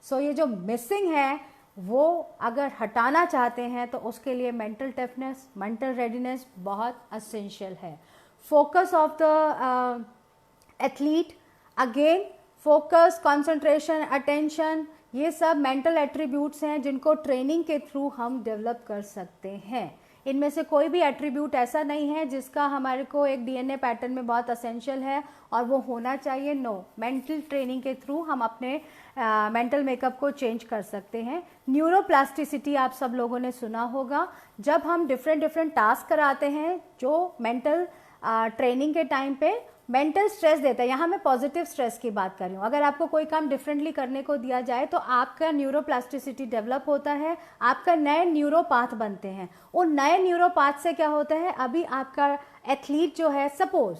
So ये जो मिसिंग है वो अगर हटाना चाहते हैं तो उसके लिए मेंटल टफनेस, मेंटल रेडीनेस बहुत असेंशियल है. Focus of the athlete, again focus, concentration, attention, ये सब मेंटल एट्रीब्यूट्स हैं जिनको ट्रेनिंग के थ्रू हम डेवलप कर सकते हैं. इनमें से कोई भी एट्रीब्यूट ऐसा नहीं है जिसका हमारे को एक डीएनए पैटर्न में बहुत असेंशियल है और वो होना चाहिए. नो, मेंटल ट्रेनिंग के थ्रू हम अपने मेंटल मेकअप को चेंज कर सकते हैं. न्यूरोप्लास्टिसिटी आप सब लोगों ने सुना होगा. जब हम डिफरेंट टास्क कराते हैं जो मेंटल ट्रेनिंग के टाइम पे मेंटल स्ट्रेस देता है, यहाँ मैं पॉजिटिव स्ट्रेस की बात कर रही हूँ. अगर आपको कोई काम डिफरेंटली करने को दिया जाए तो आपका न्यूरोप्लास्टिसिटी डेवलप होता है, आपका नए न्यूरोपाथ बनते हैं. उन नए न्यूरोपाथ से क्या होता है, अभी आपका एथलीट जो है सपोज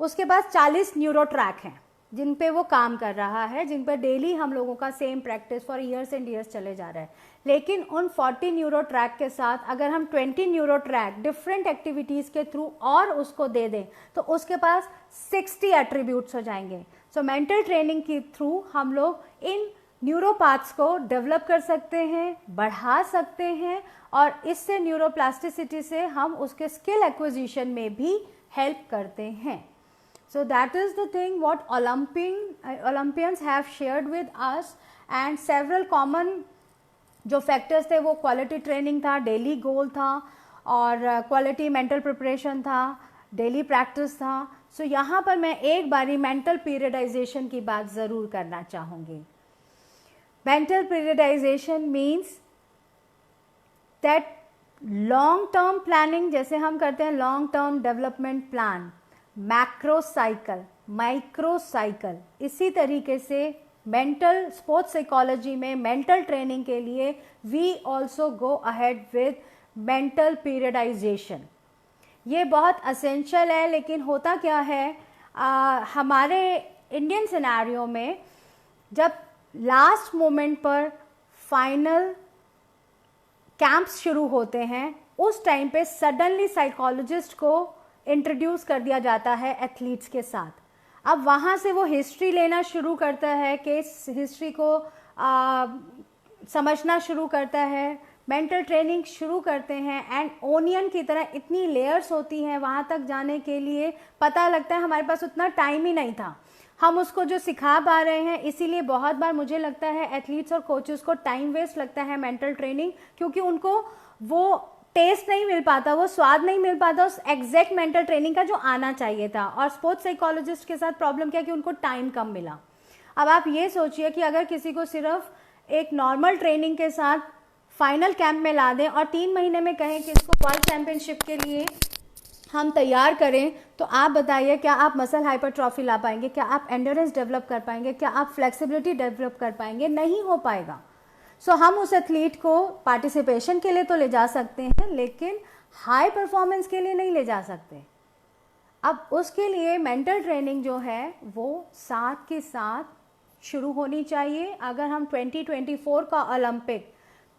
उसके पास 40 न्यूरो ट्रैक हैं जिन पे वो काम कर रहा है, जिन पर डेली हम लोगों का same practice for years and years चले जा रहा है. लेकिन उन 40 न्यूरो ट्रैक के साथ अगर हम 20 न्यूरो ट्रैक डिफरेंट एक्टिविटीज़ के थ्रू और उसको दे दें तो उसके पास 60 एट्रीब्यूट्स हो जाएंगे. सो मेंटल ट्रेनिंग के थ्रू हम लोग इन न्यूरोपाथ्स को डेवलप कर सकते हैं, बढ़ा सकते हैं और इससे न्यूरोप्लास्टिसिटी से हम उसके स्किल एक्विजिशन में भी हेल्प करते हैं. So that is the thing what Olympians have shared with us, and several common जो फैक्टर्स थे वो क्वालिटी ट्रेनिंग था, डेली गोल था और क्वालिटी मेंटल प्रिपरेशन था, डेली प्रैक्टिस था. सो यहाँ पर मैं एक बारी मेंटल पीरियडाइजेशन की बात ज़रूर करना चाहूँगी. Mental periodization means that long term planning, जैसे हम करते हैं long term development plan, macro cycle, micro cycle, इसी तरीके से मेंटल स्पोर्ट्स साइकोलॉजी में मेंटल ट्रेनिंग के लिए we also go ahead with mental periodization. ये बहुत असेंशियल है. लेकिन होता क्या है, हमारे इंडियन सिनेरियो में जब लास्ट मोमेंट पर फाइनल कैंप्स शुरू होते हैं उस टाइम पे सडनली साइकोलॉजिस्ट को इंट्रोड्यूस कर दिया जाता है एथलीट्स के साथ. अब वहाँ से वो हिस्ट्री लेना शुरू करता है, केस हिस्ट्री को समझना शुरू करता है, मेंटल ट्रेनिंग शुरू करते हैं. एंड ओनियन की तरह इतनी लेयर्स होती हैं वहाँ तक जाने के लिए. पता लगता है हमारे पास उतना टाइम ही नहीं था हम उसको जो सिखा पा रहे हैं. इसीलिए बहुत बार मुझे लगता है एथलीट्स और कोचेस को टाइम वेस्ट लगता है मेंटल ट्रेनिंग, क्योंकि उनको वो टेस्ट नहीं मिल पाता, वो स्वाद नहीं मिल पाता उस एग्जैक्ट मेंटल ट्रेनिंग का जो आना चाहिए था. और स्पोर्ट्स साइकोलॉजिस्ट के साथ प्रॉब्लम क्या कि उनको टाइम कम मिला. अब आप ये सोचिए कि अगर किसी को सिर्फ एक नॉर्मल ट्रेनिंग के साथ फाइनल कैंप में ला दें और 3 महीने में कहें कि इसको वर्ल्ड चैंपियनशिप के लिए हम तैयार करें, तो आप बताइए क्या आप मसल हाइपरट्रॉफी ला पाएंगे, क्या आप एंड्योरेंस डेवलप कर पाएंगे, क्या आप फ्लेक्सिबिलिटी डेवलप कर पाएंगे? नहीं हो पाएगा. सो हम उस एथलीट को पार्टिसिपेशन के लिए तो ले जा सकते हैं लेकिन हाई परफॉर्मेंस के लिए नहीं ले जा सकते. अब उसके लिए मेंटल ट्रेनिंग जो है वो साथ के साथ शुरू होनी चाहिए. अगर हम 2024 का ओलंपिक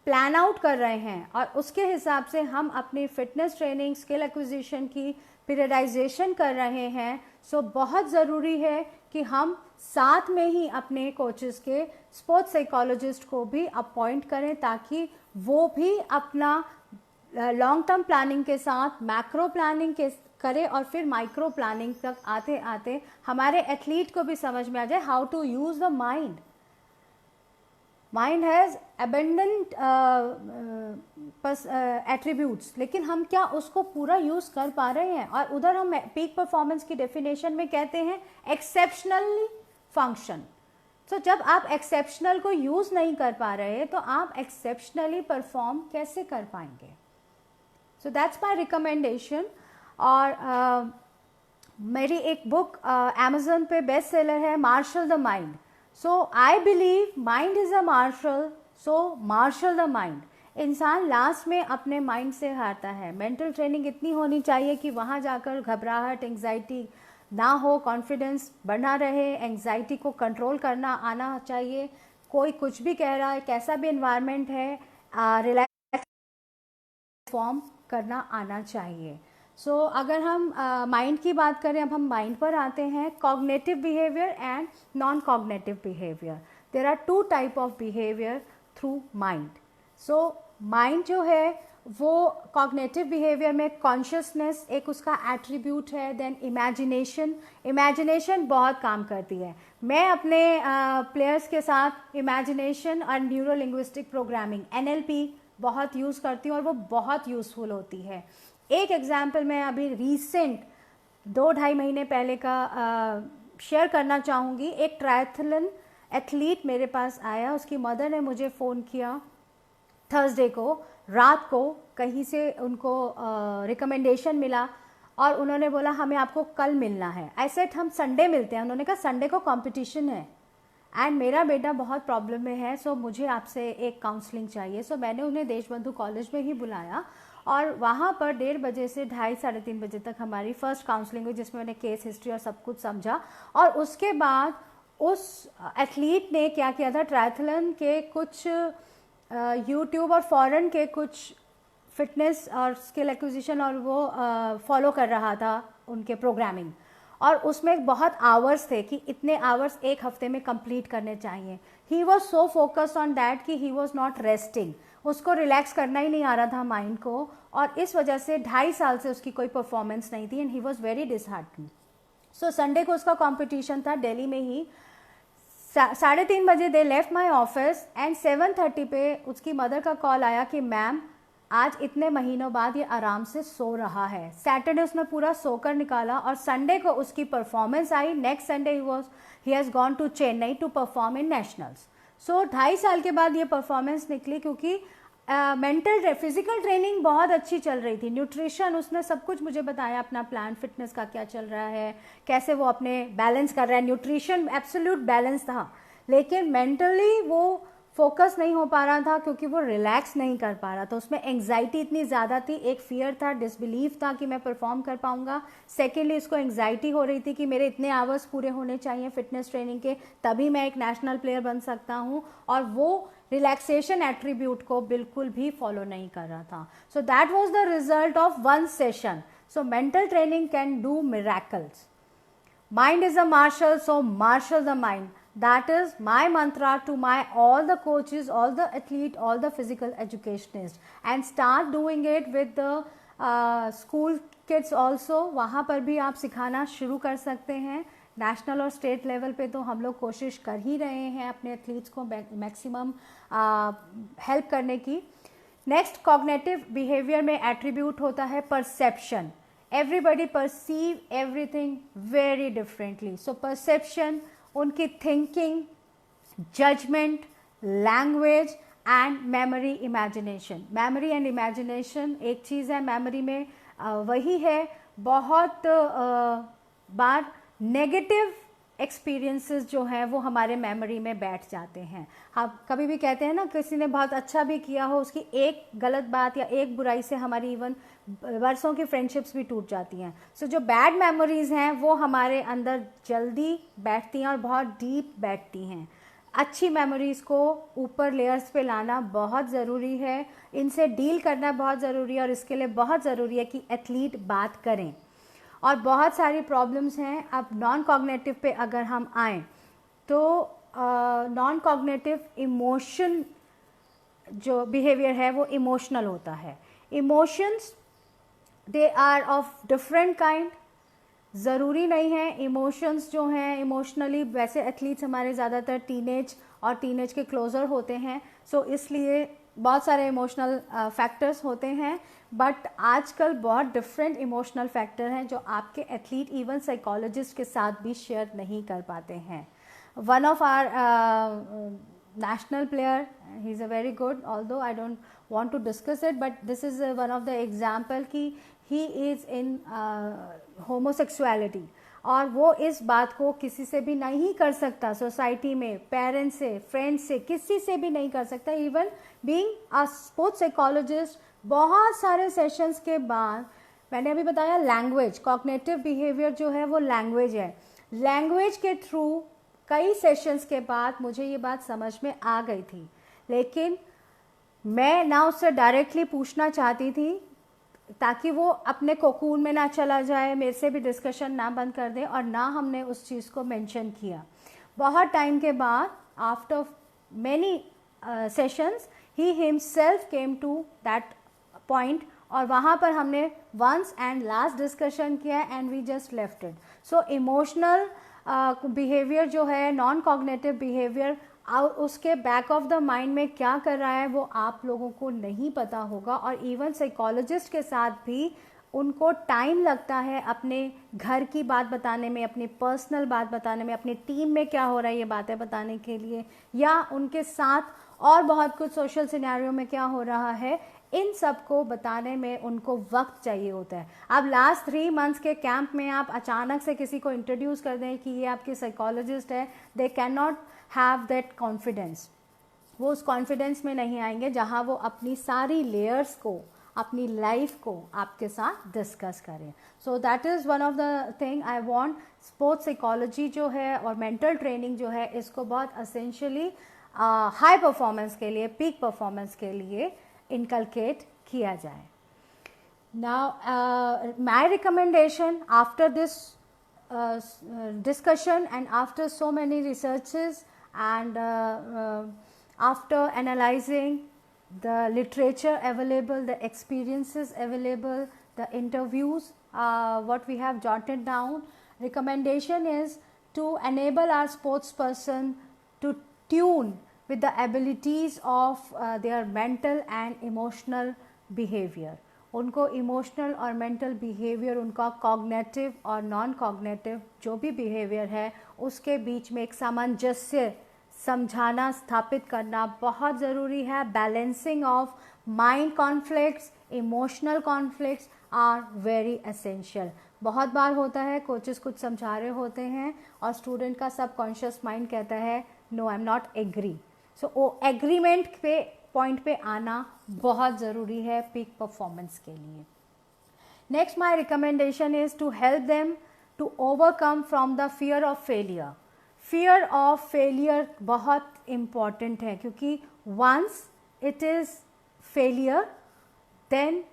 प्लान आउट कर रहे हैं और उसके हिसाब से हम अपनी फिटनेस ट्रेनिंग, स्किल एक्विजिशन की पीरियडाइजेशन कर रहे हैं, सो बहुत ज़रूरी है कि हम साथ में ही अपने कोचेस के स्पोर्ट्स साइकोलॉजिस्ट को भी अपॉइंट करें ताकि वो भी अपना लॉन्ग टर्म प्लानिंग के साथ मैक्रो प्लानिंग के करें और फिर माइक्रो प्लानिंग तक आते आते हमारे एथलीट को भी समझ में आ जाए how to use the mind. Mind has abundant attributes, लेकिन हम क्या उसको पूरा यूज़ कर पा रहे हैं? और उधर हम पीक परफॉर्मेंस की डेफिनेशन में कहते हैं एक्सेप्शनली फंक्शन. तो जब आप एक्सेप्शनल को यूज़ नहीं कर पा रहे तो आप एक्सेप्शनली परफॉर्म कैसे कर पाएंगे? So that's my recommendation. और मेरी एक बुक अमेज़न पे बेस्ट सेलर है, marshal the mind. So I believe mind is a marshal, so marshal the mind. इंसान लास्ट में अपने माइंड से हारता है. मेंटल ट्रेनिंग इतनी होनी चाहिए कि वहाँ जाकर घबराहट, एंग्जाइटी ना हो, कॉन्फिडेंस बना रहे, एंग्जाइटी को कंट्रोल करना आना चाहिए. कोई कुछ भी कह रहा है, कैसा भी एनवायरनमेंट है, रिलैक्स फॉर्म करना आना चाहिए. अगर हम माइंड की बात करें, अब हम माइंड पर आते हैं, cognitive behaviour and non cognitive behaviour. There are two type of behaviour through mind. Mind जो है वो कॉग्निटिव बिहेवियर में कॉन्शियसनेस एक उसका एट्रीब्यूट है। देन इमेजिनेशन बहुत काम करती है। मैं अपने प्लेयर्स के साथ इमेजिनेशन और न्यूरो लिंग्विस्टिक प्रोग्रामिंग NLP बहुत यूज़ करती हूँ और वो बहुत यूज़फुल होती है। एक एग्जाम्पल मैं अभी रिसेंट 2-2.5 महीने पहले का शेयर करना चाहूँगी। एक ट्रायथलन एथलीट मेरे पास आया, उसकी मदर ने मुझे फ़ोन किया थर्सडे को रात को, कहीं से उनको रिकमेंडेशन मिला और उन्होंने बोला हमें आपको कल मिलना है। आई सेड हम संडे मिलते हैं। उन्होंने कहा संडे को कंपटीशन है एंड मेरा बेटा बहुत प्रॉब्लम में है, सो मुझे आपसे एक काउंसलिंग चाहिए। सो मैंने उन्हें देशबंधु कॉलेज में ही बुलाया और वहाँ पर 1:30 बजे से 2:30-3:30 बजे तक हमारी फर्स्ट काउंसलिंग हुई, जिसमें मैंने केस हिस्ट्री और सब कुछ समझा। और उसके बाद उस एथलीट ने क्या किया था, ट्रायथलन के कुछ यूट्यूब और फॉरेन के कुछ फिटनेस और स्किल एक्विजिशन और वो फॉलो कर रहा था उनके प्रोग्रामिंग, और उसमें बहुत आवर्स थे कि इतने आवर्स एक हफ्ते में कंप्लीट करने चाहिए। He was so focused on that कि ही वॉज नॉट रेस्टिंग, उसको रिलैक्स करना ही नहीं आ रहा था माइंड को, और इस वजह से 2.5 साल से उसकी कोई परफॉर्मेंस नहीं थी and he was very dishearten. So Sunday को उसका कॉम्पिटिशन था दिल्ली में ही। 3:30 बजे they left my office and 7:30 पे उसकी मदर का कॉल आया कि मैम आज इतने महीनों बाद ये आराम से सो रहा है। सैटरडे उसने पूरा सोकर निकाला और संडे को उसकी परफॉर्मेंस आई। Next Sunday he has gone to Chennai to perform in nationals. 2.5 साल के बाद ये परफॉर्मेंस निकली, क्योंकि मेंटल फिजिकल ट्रेनिंग बहुत अच्छी चल रही थी, न्यूट्रिशन, उसने सब कुछ मुझे बताया, अपना प्लान फिटनेस का क्या चल रहा है, कैसे वो अपने बैलेंस कर रहा है, न्यूट्रिशन एब्सोल्यूट बैलेंस था, लेकिन मेंटली वो फोकस नहीं हो पा रहा था क्योंकि वो रिलैक्स नहीं कर पा रहा था। उसमें एंग्जाइटी इतनी ज़्यादा थी, एक फियर था, डिसबिलीफ था कि मैं परफॉर्म कर पाऊंगा। सेकेंडली उसको एंग्जाइटी हो रही थी कि मेरे इतने आवर्स पूरे होने चाहिए फिटनेस ट्रेनिंग के, तभी मैं एक नेशनल प्लेयर बन सकता हूँ, और वो रिलैक्सेशन एट्रीब्यूट को बिल्कुल भी फॉलो नहीं कर रहा था। So that was the result of one session. So mental training can do miracles. Mind is a marshal, so marshal the mind. That is my mantra to all the coaches, all the athlete, all the physical educationists, and start doing it with the school kids also. वहाँ पर भी आप सिखाना शुरू कर सकते हैं। नेशनल और स्टेट लेवल पे तो हम लोग कोशिश कर ही रहे हैं अपने एथलीट्स को मैक्सिमम हेल्प करने की। नेक्स्ट कॉग्निटिव बिहेवियर में एट्रीब्यूट होता है perception. Everybody perceive everything very differently. So perception, उनकी thinking, judgment, language and memory, imagination. Memory and imagination एक चीज़ है, memory में वही है, बहुत बार नेगेटिव एक्सपीरियंसेस जो हैं वो हमारे मेमोरी में बैठ जाते हैं। हम कभी भी कहते हैं ना, किसी ने बहुत अच्छा भी किया हो, उसकी एक गलत बात या एक बुराई से हमारी इवन वर्षों की फ्रेंडशिप्स भी टूट जाती हैं। सो जो बैड मेमोरीज हैं वो हमारे अंदर जल्दी बैठती हैं और बहुत डीप बैठती हैं। अच्छी मेमोरीज़ को ऊपर लेयर्स पे लाना बहुत ज़रूरी है, इनसे डील करना बहुत ज़रूरी है, और इसके लिए बहुत ज़रूरी है कि एथलीट बात करें। और बहुत सारी प्रॉब्लम्स हैं। अब नॉन कॉग्निटिव पे अगर हम आएँ तो नॉन कॉग्निटिव इमोशन जो बिहेवियर है वो इमोशनल होता है। Emotions they are of different kind, ज़रूरी नहीं है इमोशंस जो हैं इमोशनली, वैसे एथलीट्स हमारे ज़्यादातर टीनेज और टीनेज के क्लोज़र होते हैं, सो इसलिए बहुत सारे इमोशनल फैक्टर्स होते हैं, बट आजकल बहुत डिफरेंट इमोशनल फैक्टर हैं जो आपके एथलीट इवन साइकोलॉजिस्ट के साथ भी शेयर नहीं कर पाते हैं। One of our national player, he's a very good, although I don't want to discuss it, but this is one of the example कि he is in homosexuality, और वो इस बात को किसी से भी नहीं कर सकता, सोसाइटी में, पेरेंट्स से, फ्रेंड्स से, किसी से भी नहीं कर सकता। Even being a sports psychologist, बहुत सारे सेशंस के बाद, मैंने अभी बताया लैंग्वेज, कॉग्निटिव बिहेवियर जो है वो लैंग्वेज है, लैंग्वेज के थ्रू कई सेशंस के बाद मुझे ये बात समझ में आ गई थी, लेकिन मैं ना उससे डायरेक्टली पूछना चाहती थी ताकि वो अपने कोकून में ना चला जाए, मेरे से भी डिस्कशन ना बंद कर दे, और ना हमने उस चीज़ को मेंशन किया। बहुत टाइम के बाद after many sessions he himself came to that point, और वहाँ पर हमने वंस एंड लास्ट डिस्कशन किया and we just left it. So emotional behaviour जो है, नॉन कॉग्निटिव बिहेवियर, उसके बैक ऑफ द माइंड में क्या कर रहा है वो आप लोगों को नहीं पता होगा। और इवन साइकोलॉजिस्ट के साथ भी उनको टाइम लगता है अपने घर की बात बताने में, अपनी पर्सनल बात बताने में, अपनी टीम में क्या हो रहा है ये बातें बताने के लिए, या उनके साथ और बहुत कुछ सोशल सिनेरियो में क्या हो रहा है, इन सब को बताने में उनको वक्त चाहिए होता है। अब लास्ट 3 मंथ्स के कैंप में आप अचानक से किसी को इंट्रोड्यूस कर दें कि ये आपकी साइकोलॉजिस्ट है, they can not have that confidence. वो उस कॉन्फिडेंस में नहीं आएंगे जहाँ वो अपनी सारी लेयर्स को, अपनी लाइफ को आपके साथ डिस्कस करें। सो that is one of the thing I want. Sports psychology जो है और मेंटल ट्रेनिंग जो है, इसको बहुत असेंशियली हाई परफॉर्मेंस के लिए, पीक परफॉर्मेंस के लिए इनकलकेट किया जाए। Now my recommendation after this discussion and after so many researches and after analyzing the literature available, the experiences available, the interviews, what we have jotted down, recommendation is to enable our sports person to tune with the abilities of their mental and emotional behavior. उनको इमोशनल और मेंटल बिहेवियर, उनका कॉग्निटिव और नॉन कॉग्निटिव जो भी बिहेवियर है, उसके बीच में एक सामंजस्य समझाना, स्थापित करना बहुत ज़रूरी है। Balancing of mind conflicts, emotional conflicts are very essential. बहुत बार होता है कोचेस कुछ समझा रहे होते हैं और स्टूडेंट का सबकॉन्शियस माइंड कहता है no I am not agree. So वो एग्रीमेंट पे पॉइंट पे आना बहुत ज़रूरी है पीक परफॉर्मेंस के लिए। Next my recommendation is to help them to overcome from the fear of failure. Fear of failure बहुत इम्पॉर्टेंट है, क्योंकि once it is failure then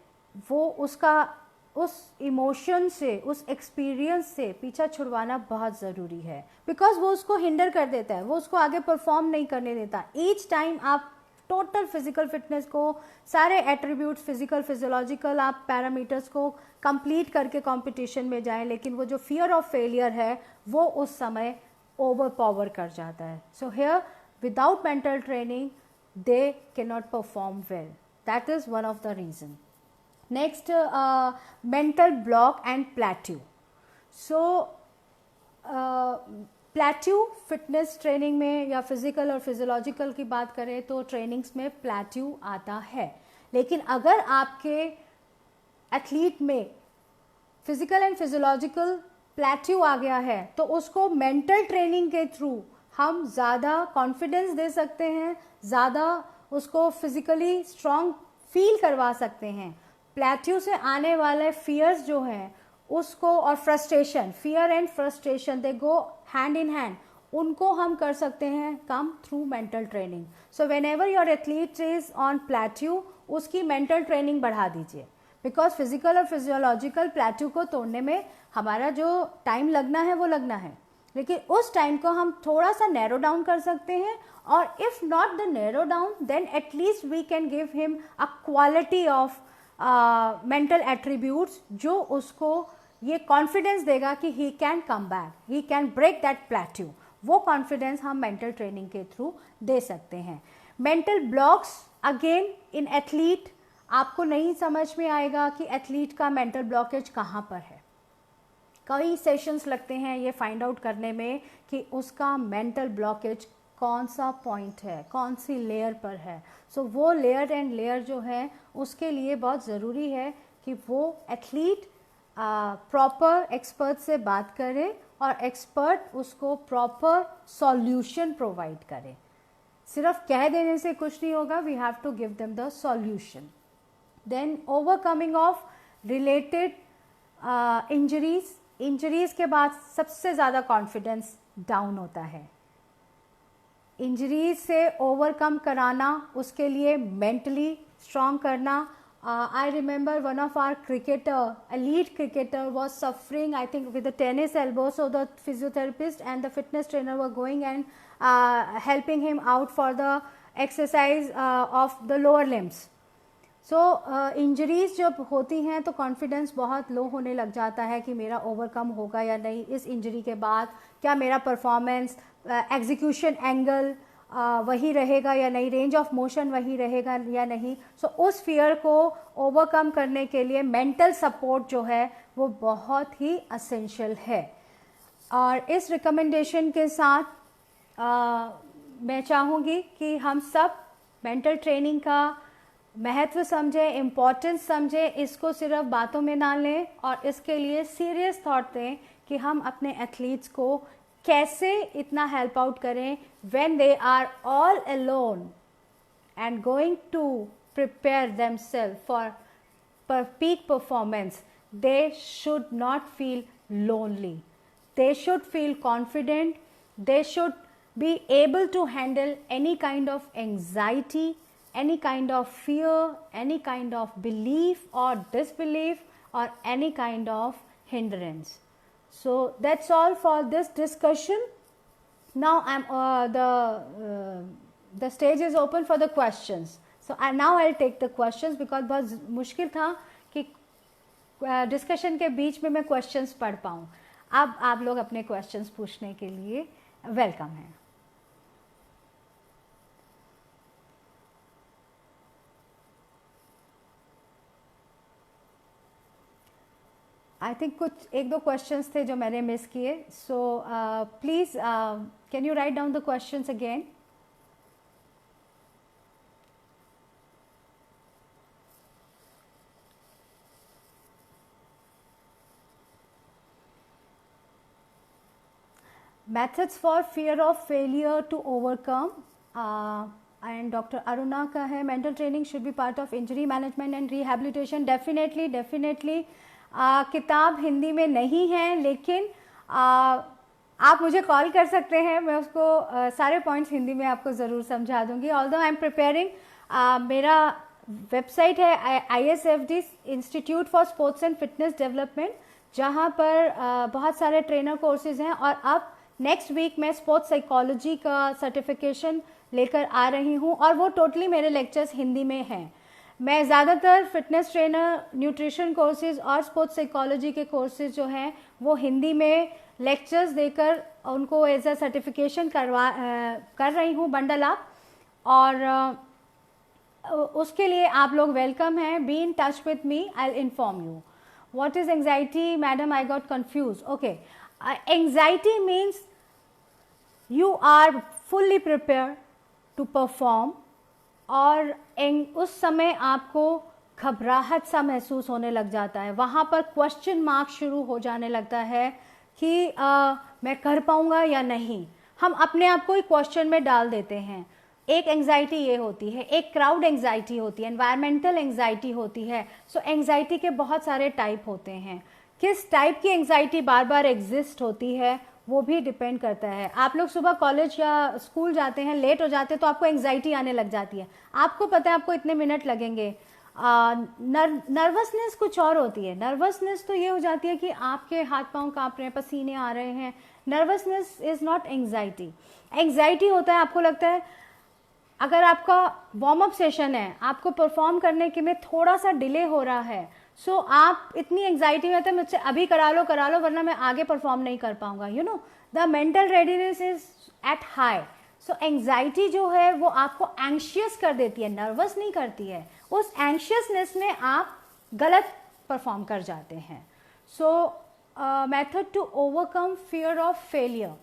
वो उसका उस इमोशन से, उस एक्सपीरियंस से पीछा छुड़वाना बहुत ज़रूरी है, बिकॉज वो उसको हिंडर कर देता है, वो उसको आगे परफॉर्म नहीं करने देता। ईच टाइम आप टोटल फिजिकल फिटनेस को, सारे एट्रीब्यूट्स फिजिकल फिजियोलॉजिकल आप पैरामीटर्स को कंप्लीट करके कंपटीशन में जाएं, लेकिन वो जो फियर ऑफ फेलियर है वो उस समय ओवर पावर कर जाता है। So here without mental training they can not perform well. That is one of the reason. Next, mental block and plateau. So plateau fitness training में या फिजिकल और फिजियोलॉजिकल की बात करें तो ट्रेनिंग्स में प्लेट्यू आता है, लेकिन अगर आपके एथलीट में फिजिकल एंड फिजियोलॉजिकल प्लेट्यू आ गया है तो उसको मेंटल ट्रेनिंग के थ्रू हम ज़्यादा कॉन्फिडेंस दे सकते हैं, ज़्यादा उसको फिजिकली स्ट्रॉन्ग फील करवा सकते हैं। प्लेट्यू से आने वाले फियर्स जो हैं उसको, और frustration, fear and frustration they go hand in hand, उनको हम कर सकते हैं come through mental training. So when ever your athlete is on plateau, उसकी मेंटल ट्रेनिंग बढ़ा दीजिए, बिकॉज फिजिकल और फिजियोलॉजिकल प्लेट्यू को तोड़ने में हमारा जो टाइम लगना है वो लगना है, लेकिन उस टाइम को हम थोड़ा सा नैरो डाउन कर सकते हैं, और if not the narrow down then at least we can give him a quality of mental attributes जो उसको ये कॉन्फिडेंस देगा कि he can come back, he can break that plateau. वो कॉन्फिडेंस हम मेंटल ट्रेनिंग के थ्रू दे सकते हैं। Mental blocks again in athlete, आपको नहीं समझ में आएगा कि एथलीट का मेंटल ब्लॉकेज कहाँ पर है। कई सेशंस लगते हैं ये फाइंड आउट करने में कि उसका मेंटल ब्लॉकेज कौन सा पॉइंट है, कौन सी लेयर पर है। सो वो लेयर एंड लेयर जो है उसके लिए बहुत ज़रूरी है कि वो एथलीट प्रॉपर एक्सपर्ट से बात करे और एक्सपर्ट उसको प्रॉपर सॉल्यूशन प्रोवाइड करे। सिर्फ कह देने से कुछ नहीं होगा, we have to give them the solution. Then overcoming of related injuries के बाद सबसे ज़्यादा कॉन्फिडेंस डाउन होता है। इंजरीज से ओवरकम कराना, उसके लिए मेंटली स्ट्रॉन्ग करना I remember one of our cricketer, elite cricketer, was suffering, I think, with a tennis elbow. So the physiotherapist and the fitness trainer were going and helping him out for the exercise of the lower limbs. So injuries जब होती हैं तो कॉन्फिडेंस बहुत लो होने लग जाता है कि मेरा ओवरकम होगा या नहीं इस इंजरी के बाद, क्या मेरा परफॉर्मेंस, एग्जीक्यूशन एंगल वही रहेगा या नहीं, रेंज ऑफ मोशन वही रहेगा या नहीं. सो उस फियर को ओवरकम करने के लिए मेंटल सपोर्ट जो है वो बहुत ही असेंशियल है. और इस रिकमेंडेशन के साथ मैं चाहूँगी कि हम सब मेंटल ट्रेनिंग का महत्व समझें, इम्पोर्टेंस समझें, इसको सिर्फ बातों में ना लें और इसके लिए सीरियस थॉट दें कि हम अपने एथलीट्स को कैसे इतना हेल्प आउट करें when they are all alone and going to prepare themselves for peak performance. They should not feel lonely, they should feel confident, they should be able to handle any kind of anxiety, any kind of fear, any kind of belief or disbelief or any kind of hindrance. So that's all for this discussion. Now the stage is open for the questions. So now I'll take the questions because बहुत मुश्किल था कि डिस्कशन के बीच में मैं क्वेश्चंस पढ़ पाऊँ. अब आप लोग अपने क्वेश्चंस पूछने के लिए वेलकम हैं. आई थिंक कुछ एक दो क्वेश्चंस थे जो मैंने मिस किए. So please can you write down the questions again. Methods for fear of failure to overcome. And Dr. Aruna का है, mental training should be part of injury management and rehabilitation. Definitely. किताब हिंदी में नहीं है, लेकिन आप मुझे कॉल कर सकते हैं, मैं उसको सारे पॉइंट्स हिंदी में आपको ज़रूर समझा दूंगी. ऑल्दो आई एम प्रिपेयरिंग, मेरा वेबसाइट है ISFD institute for sports and fitness development, जहाँ पर बहुत सारे ट्रेनर कोर्सेज हैं. और अब नेक्स्ट वीक मैं स्पोर्ट्स साइकोलॉजी का सर्टिफिकेशन लेकर आ रही हूँ और वो टोटली मेरे लेक्चर्स हिंदी में हैं. मैं ज़्यादातर फिटनेस ट्रेनर, न्यूट्रिशन कोर्सेज और स्पोर्ट्स साइकोलॉजी के कोर्सेज जो हैं वो हिंदी में लेक्चर्स देकर उनको एज अ सर्टिफिकेशन कर रही हूँ, बंडल अप. और उसके लिए आप लोग वेलकम हैं. B in touch with me, I will inform you. What is anxiety? Madam, I got confuse. Okay, anxiety means you are fully prepared to perform और उस समय आपको घबराहट सा महसूस होने लग जाता है. वहाँ पर क्वेश्चन मार्क शुरू हो जाने लगता है कि मैं कर पाऊँगा या नहीं. हम अपने आप को ही क्वेश्चन में डाल देते हैं. एक एंग्जाइटी ये होती है, एक क्राउड एंग्जाइटी होती है, एनवायरमेंटल एंग्जाइटी होती है. सो एंग्जाइटी के बहुत सारे टाइप होते हैं. किस टाइप की एंग्जाइटी बार बार एग्जिस्ट होती है वो भी डिपेंड करता है. आप लोग सुबह कॉलेज या स्कूल जाते हैं, लेट हो जाते हैं, तो आपको एंग्जाइटी आने लग जाती है. आपको पता है आपको इतने मिनट लगेंगे. नर्वसनेस कुछ और होती है. नर्वसनेस तो ये हो जाती है कि आपके हाथ पांव कांप रहे हैं, पसीने आ रहे हैं. Nervousness is not anxiety. Anxiety होता है आपको लगता है अगर आपका वार्म अप सेशन है, आपको परफॉर्म करने के में थोड़ा सा डिले हो रहा है, सो आप इतनी एंग्जाइटी में होते हैं मुझसे अभी करा लो वरना मैं आगे परफॉर्म नहीं कर पाऊंगा. You know, the mental readiness is at high. So anxiety जो है वो आपको एंशियस कर देती है, नर्वस नहीं करती है. उस एंशियसनेस में आप गलत परफॉर्म कर जाते हैं. So method to overcome fear of failure.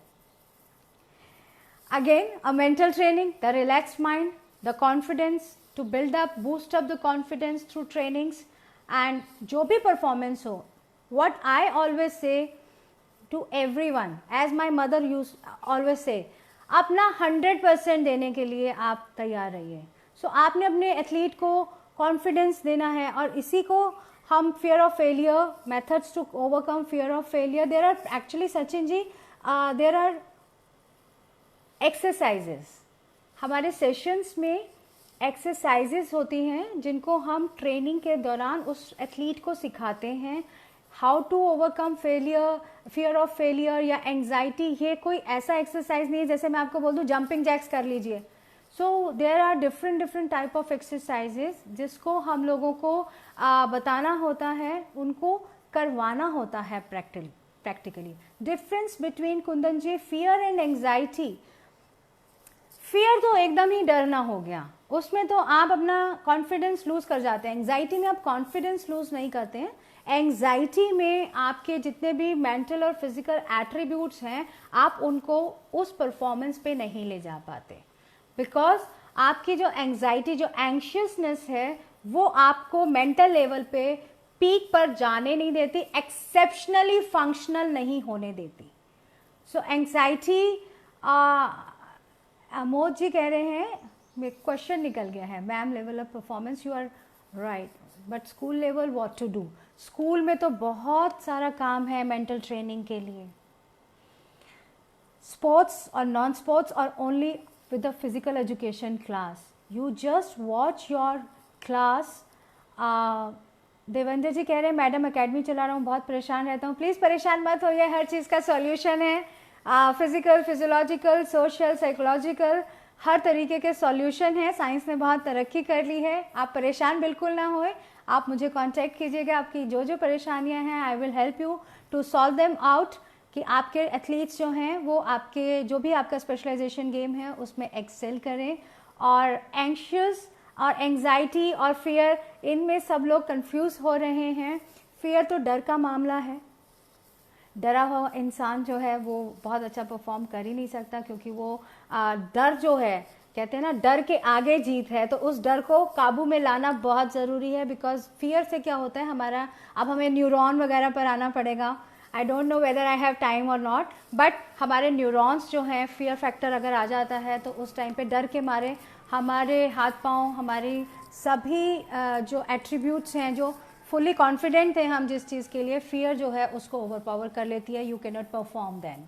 Again, a mental training, the relaxed mind, the confidence, to build up, boost up the confidence through trainings, and जो भी performance हो. What I always say to everyone, as my mother used always say, अपना 100% देने के लिए आप तैयार रहिए. So आपने अपने एथलीट को कॉन्फिडेंस देना है और इसी को हम fear of failure, methods to overcome fear of failure. There are actually, Sachin ji, there are exercises हमारे सेशंस में एक्सरसाइजेस होती हैं जिनको हम ट्रेनिंग के दौरान उस एथलीट को सिखाते हैं how to overcome failure, fear of failure या एंग्जाइटी। ये कोई ऐसा एक्सरसाइज नहीं है जैसे मैं आपको बोल दूं जंपिंग जैक्स कर लीजिए। So there are different type of exercises जिसको हम लोगों को बताना होता है, उनको करवाना होता है practically. Difference between Kundan ji fear and anxiety. Fear तो एकदम ही डरना हो गया, उसमें तो आप अपना कॉन्फिडेंस लूज कर जाते हैं। एंग्जाइटी में आप कॉन्फिडेंस लूज नहीं करते हैं। एंग्जाइटी में आपके जितने भी मेंटल और फिजिकल एट्रीब्यूट्स हैं आप उनको उस परफॉर्मेंस पे नहीं ले जा पाते, बिकॉज आपकी जो एंग्जाइटी, जो एंशियसनेस है वो आपको मेंटल लेवल पे पीक पर जाने नहीं देती, एक्सेप्शनली फंक्शनल नहीं होने देती। सो एंग्जाइटी, अमोद जी कह रहे हैं, क्वेश्चन निकल गया है, ma'am level of performance, you are right, but school level what to do. School में तो बहुत सारा काम है मेंटल ट्रेनिंग के लिए। स्पोर्ट्स और नॉन स्पोर्ट्स और only with the physical education class. You just watch your class. Devendra ji कह रहे हैं मैडम एकेडमी चला रहा हूँ, बहुत परेशान रहता हूँ। प्लीज़ परेशान मत होइए, हर चीज़ का सॉल्यूशन है। फिजिकल, फिजियोलॉजिकल, सोशल, साइकोलॉजिकल, हर तरीके के सॉल्यूशन है। साइंस ने बहुत तरक्की कर ली है, आप परेशान बिल्कुल ना होए। आप मुझे कांटेक्ट कीजिएगा, आपकी जो जो परेशानियाँ हैं I will help you to solve them out, कि आपके एथलीट्स जो हैं वो आपके जो भी आपका स्पेशलाइजेशन गेम है उसमें एक्सेल करें। और एंशियस और एंग्जाइटी और फियर, इनमें सब लोग कंफ्यूज हो रहे हैं। फियर तो डर का मामला है, डरा हुआ इंसान जो है वो बहुत अच्छा परफॉर्म कर ही नहीं सकता, क्योंकि वो डर जो है, कहते हैं ना डर के आगे जीत है, तो उस डर को काबू में लाना बहुत ज़रूरी है। बिकॉज फियर से क्या होता है हमारा, अब हमें न्यूरॉन वगैरह पर आना पड़ेगा। I don't know whether I have time और नॉट, बट हमारे न्यूरॉन्स जो हैं, फियर फैक्टर अगर आ जाता है तो उस टाइम पे डर के मारे हमारे हाथ पांव, हमारी सभी जो एट्रीब्यूट्स हैं, जो फुली कॉन्फिडेंट हैं हम जिस चीज़ के लिए, फियर जो है उसको ओवर पावर कर लेती है। You can not perform then,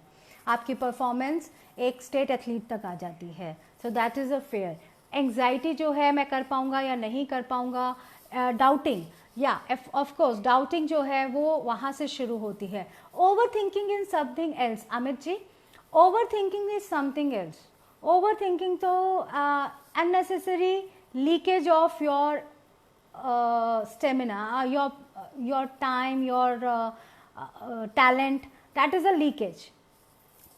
आपकी परफॉर्मेंस एक स्टेट एथलीट तक आ जाती है। So that is a fear. Anxiety जो है, मैं कर पाऊँगा या नहीं कर पाऊँगा, डाउटिंग, या ऑफ कोर्स डाउटिंग जो है वो वहाँ से शुरू होती है। Overthinking is something else. Amit ji, overthinking is something else. Overthinking तो unnecessary leakage of your stamina, your time, your talent, that is a leakage.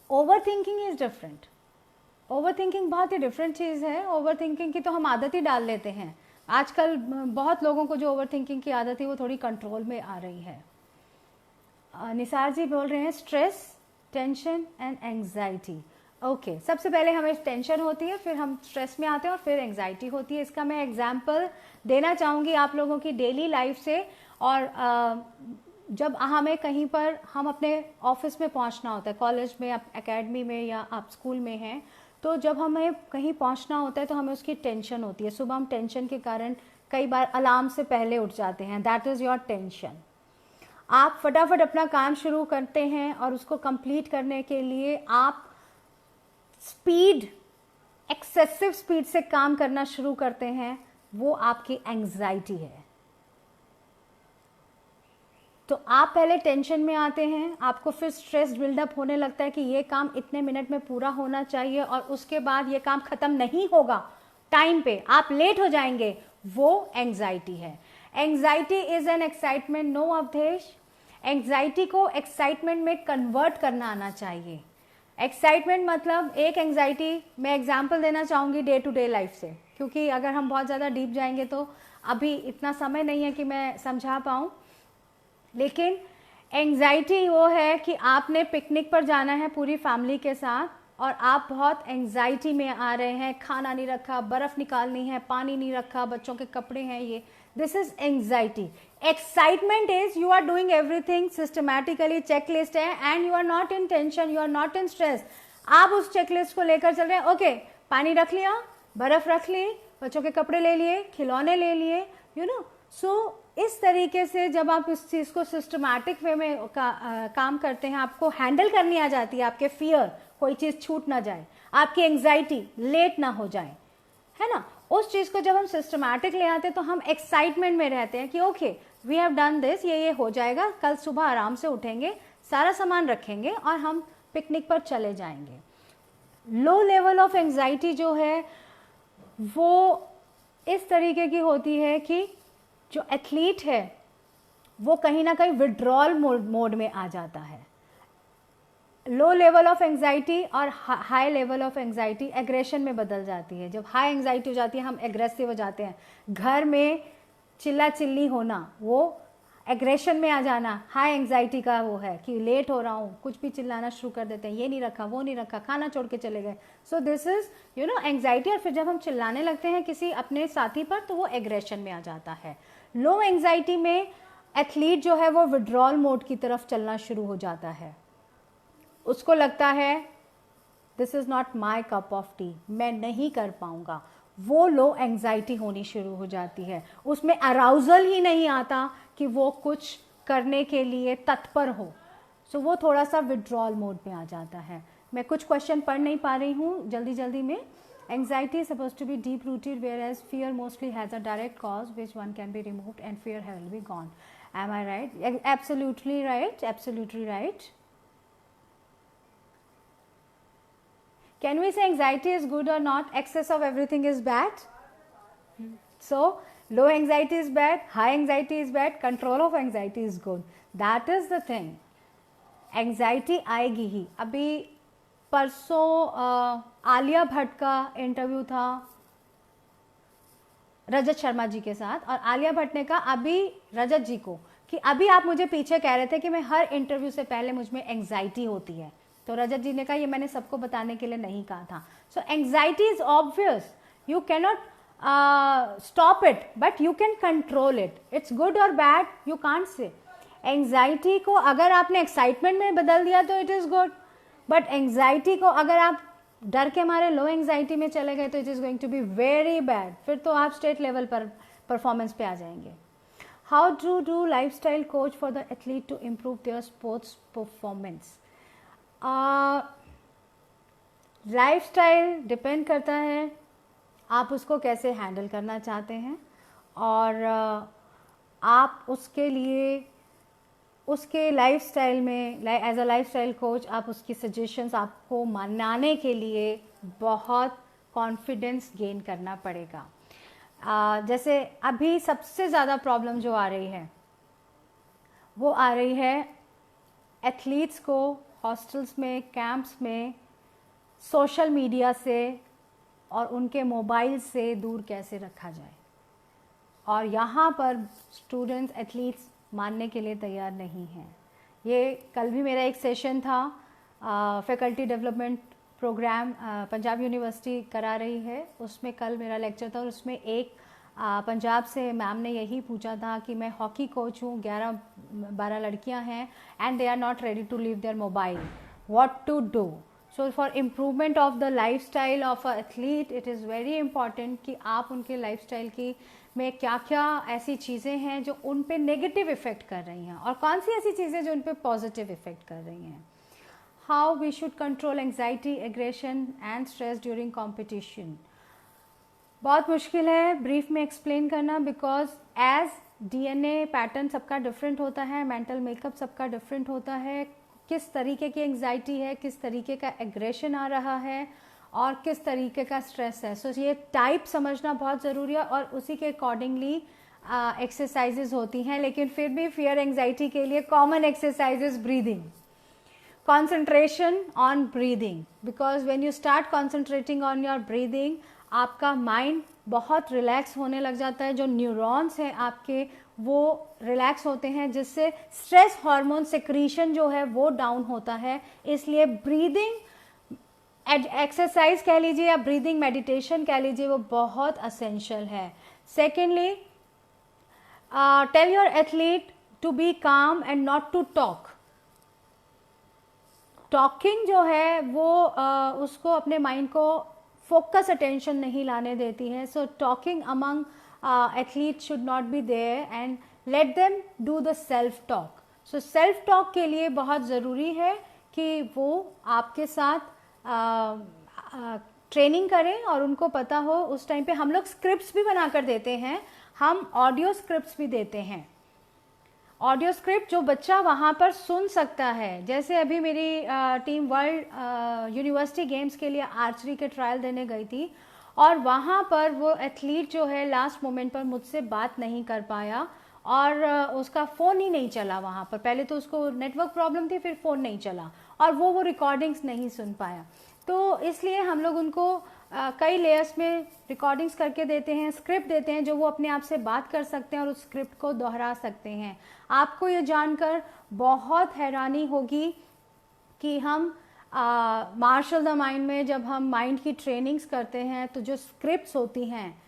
Overthinking is different. Overthinking बहुत ही डिफरेंट चीज़ है। ओवर थिंकिंग की तो हम आदत ही डाल लेते हैं। आजकल बहुत लोगों को जो ओवर थिंकिंग की आदत है वो थोड़ी कंट्रोल में आ रही है। निसार जी बोल रहे हैं stress, tension and anxiety. Okay, सबसे पहले हमें टेंशन होती है, फिर हम स्ट्रेस में आते हैं और फिर एंग्जाइटी होती है। इसका मैं एग्जांपल देना चाहूँगी आप लोगों की डेली लाइफ से। और जब हमें कहीं पर, हम अपने ऑफिस में पहुँचना होता है, कॉलेज में, आप एकेडमी में या आप स्कूल में हैं, तो जब हमें कहीं पहुंचना होता है तो हमें उसकी टेंशन होती है। सुबह हम टेंशन के कारण कई बार अलार्म से पहले उठ जाते हैं, दैट इज़ योर टेंशन। आप फटाफट अपना काम शुरू करते हैं और उसको कंप्लीट करने के लिए आप स्पीड, एक्सेसिव स्पीड से काम करना शुरू करते हैं, वो आपकी एंग्जाइटी है। तो आप पहले टेंशन में आते हैं, आपको फिर स्ट्रेस बिल्डअप होने लगता है कि ये काम इतने मिनट में पूरा होना चाहिए और उसके बाद ये काम खत्म नहीं होगा टाइम पे, आप लेट हो जाएंगे, वो एंग्जाइटी है। Anxiety is an excitement, no Avdhesh. Anxiety को एक्साइटमेंट में कन्वर्ट करना आना चाहिए। एक्साइटमेंट मतलब, एक एंग्जाइटी मैं एग्जाम्पल देना चाहूँगी डे टू डे लाइफ से, क्योंकि अगर हम बहुत ज़्यादा डीप जाएंगे तो अभी इतना समय नहीं है कि मैं समझा पाऊँ। लेकिन एंग्जाइटी वो है कि आपने पिकनिक पर जाना है पूरी फैमिली के साथ और आप बहुत एंग्जाइटी में आ रहे हैं, खाना नहीं रखा, बर्फ़ निकालनी है, पानी नहीं रखा, बच्चों के कपड़े हैं, ये this is anxiety. Excitement is you are doing everything systematically, checklist है, and you are not in tension, you are not in stress. आप उस चेकलिस्ट को लेकर चल रहे हैं, ओके पानी रख लिया, बर्फ़ रख ली, बच्चों के कपड़े ले लिए, खिलौने ले लिए, यू नो। सो इस तरीके से जब आप इस चीज़ को सिस्टमैटिक वे में काम करते हैं, आपको हैंडल करनी आ जाती है, आपके फियर, कोई चीज़ छूट ना जाए, आपकी एंग्जाइटी लेट ना हो जाए, है ना। उस चीज़ को जब हम सिस्टमैटिक ले आते हैं तो हम एक्साइटमेंट में रहते हैं कि okay we have done this, ये हो जाएगा, कल सुबह आराम से उठेंगे, सारा सामान रखेंगे और हम पिकनिक पर चले जाएंगे। लो लेवल ऑफ एंजाइटी जो है वो इस तरीके की होती है कि जो एथलीट है वो कहीं ना कहीं विड्रॉल मोड में आ जाता है। लो लेवल ऑफ एंजाइटी और high level of anxiety aggression में बदल जाती है। जब हाई एंजाइटी हो जाती है हम एग्रेसिव हो जाते हैं, घर में चिल्ला चिल्ली होना वो एग्रेशन में आ जाना हाई एंजाइटी का वो है कि लेट हो रहा हूँ, कुछ भी चिल्लाना शुरू कर देते हैं, ये नहीं रखा, वो नहीं रखा, खाना छोड़ के चले गए। सो दिस इज एंजाइटी। और फिर जब हम चिल्लाने लगते हैं किसी अपने साथी पर तो वो एग्रेशन में आ जाता है। लो एंजाइटी में एथलीट जो है वो विड्रॉल मोड की तरफ चलना शुरू हो जाता है। उसको लगता है this is not my cup of T, मैं नहीं कर पाऊंगा। वो लो एंजाइटी होनी शुरू हो जाती है, उसमें अराउजल ही नहीं आता कि वो कुछ करने के लिए तत्पर हो। सो वो थोड़ा सा विड्रॉल मोड में आ जाता है। मैं कुछ क्वेश्चन पढ़ नहीं पा रही हूँ जल्दी जल्दी में। Anxiety is suppose to be deep rooted whereas fear mostly has a direct cause which one can be removed and fear will be gone. Am I right? Absolutely right. Absolutely right. Can we say anxiety is good or not? Excess of everything is bad. So low anxiety is bad, high anxiety is bad, control of anxiety is good. That is the thing. Anxiety आएगी ही। अभी परसों आलिया भट्ट का इंटरव्यू था रजत शर्मा जी के साथ, और आलिया भट्ट ने कहा अभी रजत जी को कि अभी आप मुझे पीछे कह रहे थे कि मैं हर इंटरव्यू से पहले मुझ में एंग्जाइटी होती है। तो रजत जी ने कहा ये मैंने सबको बताने के लिए नहीं कहा था। So anxiety is obvious, you cannot stop it but you can control it. It's good और bad you can't say. Anxiety को अगर आपने एक्साइटमेंट में बदल दिया तो it is good, but anxiety को अगर आप डर के मारे लो एंग्जाइटी में चले गए तो it is going to be very bad. फिर तो आप स्टेट लेवल पर परफॉर्मेंस पे आ जाएंगे। How to do life style coach for the athlete to improve their sports performance? Life style depend करता है आप उसको कैसे हैंडल करना चाहते हैं, और आप उसके लिए उसके लाइफ स्टाइल में as a life style coach आप उसकी सजेशंस आपको मनाने के लिए बहुत कॉन्फिडेंस गेन करना पड़ेगा। जैसे अभी सबसे ज़्यादा प्रॉब्लम जो आ रही है वो आ रही है एथलीट्स को हॉस्टल्स में, कैंप्स में सोशल मीडिया से और उनके मोबाइल से दूर कैसे रखा जाए। और यहाँ पर स्टूडेंट्स एथलीट्स मानने के लिए तैयार नहीं हैं। ये कल भी मेरा एक सेशन था, faculty development program Punjab university करा रही है, उसमें कल मेरा लेक्चर था और उसमें एक पंजाब से मैम ने यही पूछा था कि मैं हॉकी कोच हूँ, 11-12 लड़कियाँ हैं and they are not ready to leave their mobile, what to do. So for improvement of the life style of a athlete it is very important कि आप उनके लाइफ स्टाइल की में क्या क्या ऐसी चीज़ें हैं जो उन पे नेगेटिव इफ़ेक्ट कर रही हैं और कौन सी ऐसी चीज़ें जो उन पे पॉजिटिव इफ़ेक्ट कर रही हैं। How we should control anxiety, aggression and stress during competition. बहुत मुश्किल है ब्रीफ में एक्सप्लेन करना, बिकॉज एज DNA पैटर्न सबका डिफरेंट होता है, मेंटल मेकअप सबका डिफरेंट होता है, किस तरीके की एंग्जाइटी है, किस तरीके का एग्रेशन आ रहा है और किस तरीके का स्ट्रेस है। सो ये टाइप समझना बहुत ज़रूरी है और उसी के अकॉर्डिंगली एक्सरसाइजेज होती हैं। लेकिन फिर भी फियर एंग्जाइटी के लिए common exercises breathing, concentration on breathing, because when you start concentrating on your breathing आपका माइंड बहुत रिलैक्स होने लग जाता है, जो न्यूरॉन्स हैं आपके वो रिलैक्स होते हैं, जिससे स्ट्रेस हार्मोन सेक्रीशन जो है वो डाउन होता है। इसलिए ब्रीदिंग एक्सरसाइज कह लीजिए या ब्रीदिंग मेडिटेशन कह लीजिए वो बहुत असेंशियल है। Secondly, tell your athlete to be calm and not to talk. Talking जो है वो उसको अपने माइंड को फोकस अटेंशन नहीं लाने देती है। So talking among athlete should not be there and let them do the self talk. So self talk के लिए बहुत ज़रूरी है कि वो आपके साथ ट्रेनिंग करें और उनको पता हो उस टाइम पे हम लोग स्क्रिप्ट्स भी बना कर देते हैं, हम ऑडियो स्क्रिप्ट्स भी देते हैं, ऑडियो स्क्रिप्ट जो बच्चा वहाँ पर सुन सकता है। जैसे अभी मेरी टीम वर्ल्ड यूनिवर्सिटी गेम्स के लिए आर्चरी के ट्रायल देने गई थी और वहाँ पर वो एथलीट जो है लास्ट मोमेंट पर मुझसे बात नहीं कर पाया और उसका फ़ोन ही नहीं चला वहाँ पर, पहले तो उसको नेटवर्क प्रॉब्लम थी, फिर फ़ोन नहीं चला और वो रिकॉर्डिंग्स नहीं सुन पाया। तो इसलिए हम लोग उनको कई लेयर्स में रिकॉर्डिंग्स करके देते हैं, स्क्रिप्ट देते हैं जो वो अपने आप से बात कर सकते हैं और उस स्क्रिप्ट को दोहरा सकते हैं। आपको ये जानकर बहुत हैरानी होगी कि हम मार्शल द माइंड में जब हम माइंड की ट्रेनिंग्स करते हैं तो जो स्क्रिप्ट्स होती हैं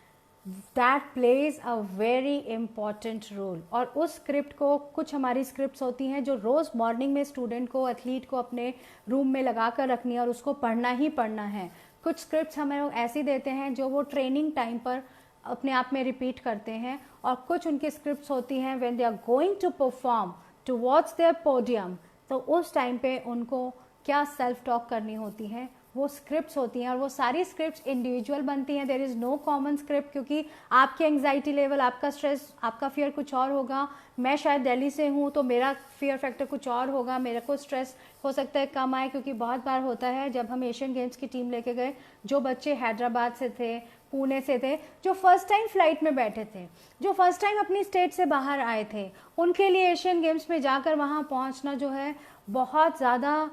that plays a very important role. और उस स्क्रिप्ट को, कुछ हमारी स्क्रिप्ट्स होती हैं जो रोज़ मॉर्निंग में स्टूडेंट को, एथलीट को अपने रूम में लगा कर रखनी है और उसको पढ़ना ही पढ़ना है। कुछ स्क्रिप्ट्स हमें लोग ऐसी देते हैं जो वो ट्रेनिंग टाइम पर अपने आप में रिपीट करते हैं और कुछ उनकी स्क्रिप्ट्स होती हैं when they are going to perform towards their podium, तो उस टाइम पे उनको क्या सेल्फ टॉक करनी होती है, वो स्क्रिप्ट्स होती हैं और वो सारी स्क्रिप्ट्स इंडिविजुअल बनती हैं। There is no common script, क्योंकि आपकी एंग्जाइटी लेवल, आपका स्ट्रेस, आपका फियर कुछ और होगा। मैं शायद दिल्ली से हूँ तो मेरा फियर फैक्टर कुछ और होगा, मेरे को स्ट्रेस हो सकता है कम आए, क्योंकि बहुत बार होता है जब हम एशियन गेम्स की टीम लेके गए, जो बच्चे हैदराबाद से थे, पुणे से थे, जो फर्स्ट टाइम फ्लाइट में बैठे थे, जो फर्स्ट टाइम अपनी स्टेट से बाहर आए थे, उनके लिए एशियन गेम्स में जाकर वहाँ पहुँचना जो है बहुत ज़्यादा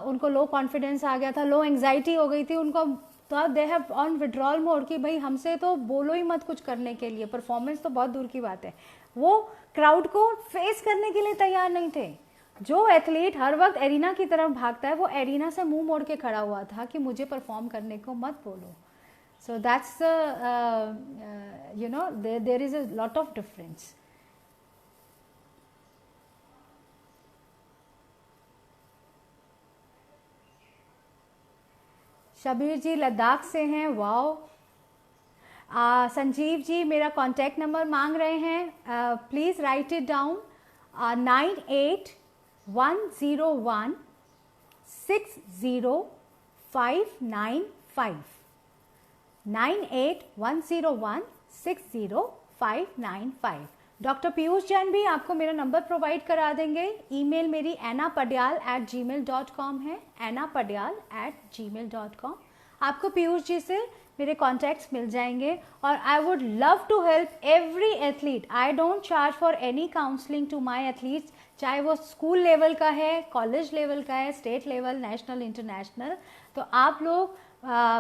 उनको लो कॉन्फिडेंस आ गया था, लो एंग्जाइटी हो गई थी उनको। तो they have on withdrawal mode कि भाई हमसे तो बोलो ही मत कुछ करने के लिए, परफॉर्मेंस तो बहुत दूर की बात है। वो क्राउड को फेस करने के लिए तैयार नहीं थे। जो एथलीट हर वक्त एरिना की तरफ भागता है वो एरिना से मुंह मोड़ के खड़ा हुआ था कि मुझे परफॉर्म करने को मत बोलो। So that's you know there is a lot of difference. Shabir ji Ladakh से हैं, वाओ। संजीव जी मेरा कांटेक्ट नंबर मांग रहे हैं, please write it down, 9810160595, 9810160595। Doctor Piyush Jain भी आपको मेरा नंबर प्रोवाइड करा देंगे। ईमेल मेरी annapadyal@gmail.com है, annapadyal@gmail.com। आपको पीयूष जी से मेरे कॉन्टैक्ट्स मिल जाएंगे और I would love to help every athlete. I don't charge for any counselling to my athletes, चाहे वो स्कूल लेवल का है, कॉलेज लेवल का है, स्टेट लेवल, नेशनल, इंटरनेशनल। तो आप लोग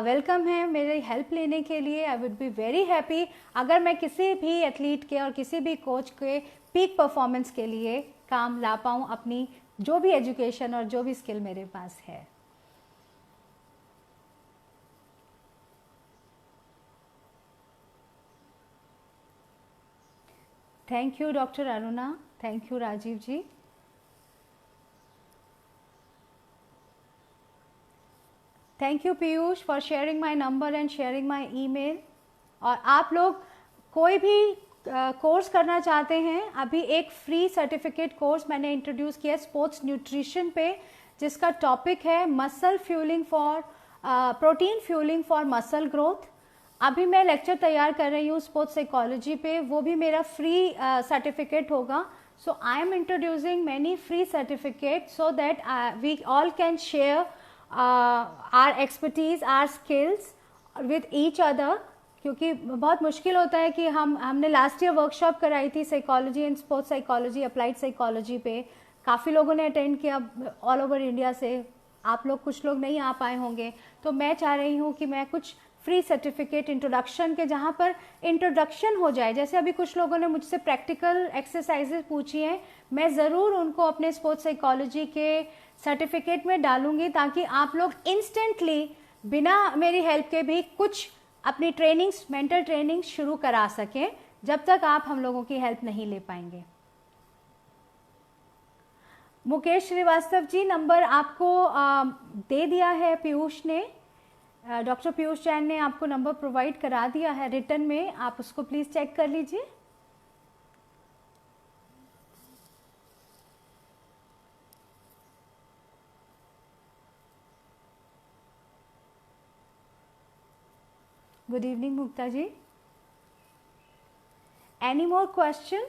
वेलकम है मेरी हेल्प लेने के लिए। I would be very happy अगर मैं किसी भी एथलीट के और किसी भी कोच के पीक परफॉर्मेंस के लिए काम ला पाऊँ अपनी जो भी एजुकेशन और जो भी स्किल मेरे पास है। Thank you doctor Aruna, thank you Rajeev ji. Thank you Piyush for sharing my number and sharing my email. और आप लोग कोई भी कोर्स करना चाहते हैं, अभी एक फ्री सर्टिफिकेट कोर्स मैंने इंट्रोड्यूस किया स्पोर्ट्स न्यूट्रिशन पे, जिसका टॉपिक है muscle fuelling for protein fuelling for muscle growth. अभी मैं लेक्चर तैयार कर रही हूँ स्पोर्ट्स साइकोलॉजी पे, वो भी मेरा फ्री सर्टिफिकेट होगा। So I am introducing many free certificate so that we all can share our expertise, our skills with each other. क्योंकि बहुत मुश्किल होता है कि हमने लास्ट ईयर वर्कशॉप कराई थी psychology and sports psychology, applied psychology पे, काफ़ी लोगों ने अटेंड किया ऑल ओवर इंडिया से। आप लोग कुछ लोग नहीं आ पाए होंगे, तो मैं चाह रही हूँ कि मैं कुछ फ्री सर्टिफिकेट इंट्रोडक्शन के, जहाँ पर इंट्रोडक्शन हो जाए। जैसे अभी कुछ लोगों ने मुझसे प्रैक्टिकल एक्सरसाइजेज पूछी हैं, मैं ज़रूर उनको अपने स्पोर्ट्स साइकोलॉजी के सर्टिफिकेट में डालूंगी ताकि आप लोग इंस्टेंटली बिना मेरी हेल्प के भी कुछ अपनी ट्रेनिंग्स, मेंटल ट्रेनिंग शुरू करा सकें, जब तक आप हम लोगों की हेल्प नहीं ले पाएंगे। मुकेश श्रीवास्तव जी नंबर आपको दे दिया है पीयूष ने, डॉक्टर पीयूष जैन ने आपको नंबर प्रोवाइड करा दिया है रिटर्न में, आप उसको प्लीज़ चेक कर लीजिए। Good evening Mukta ji. Any more question?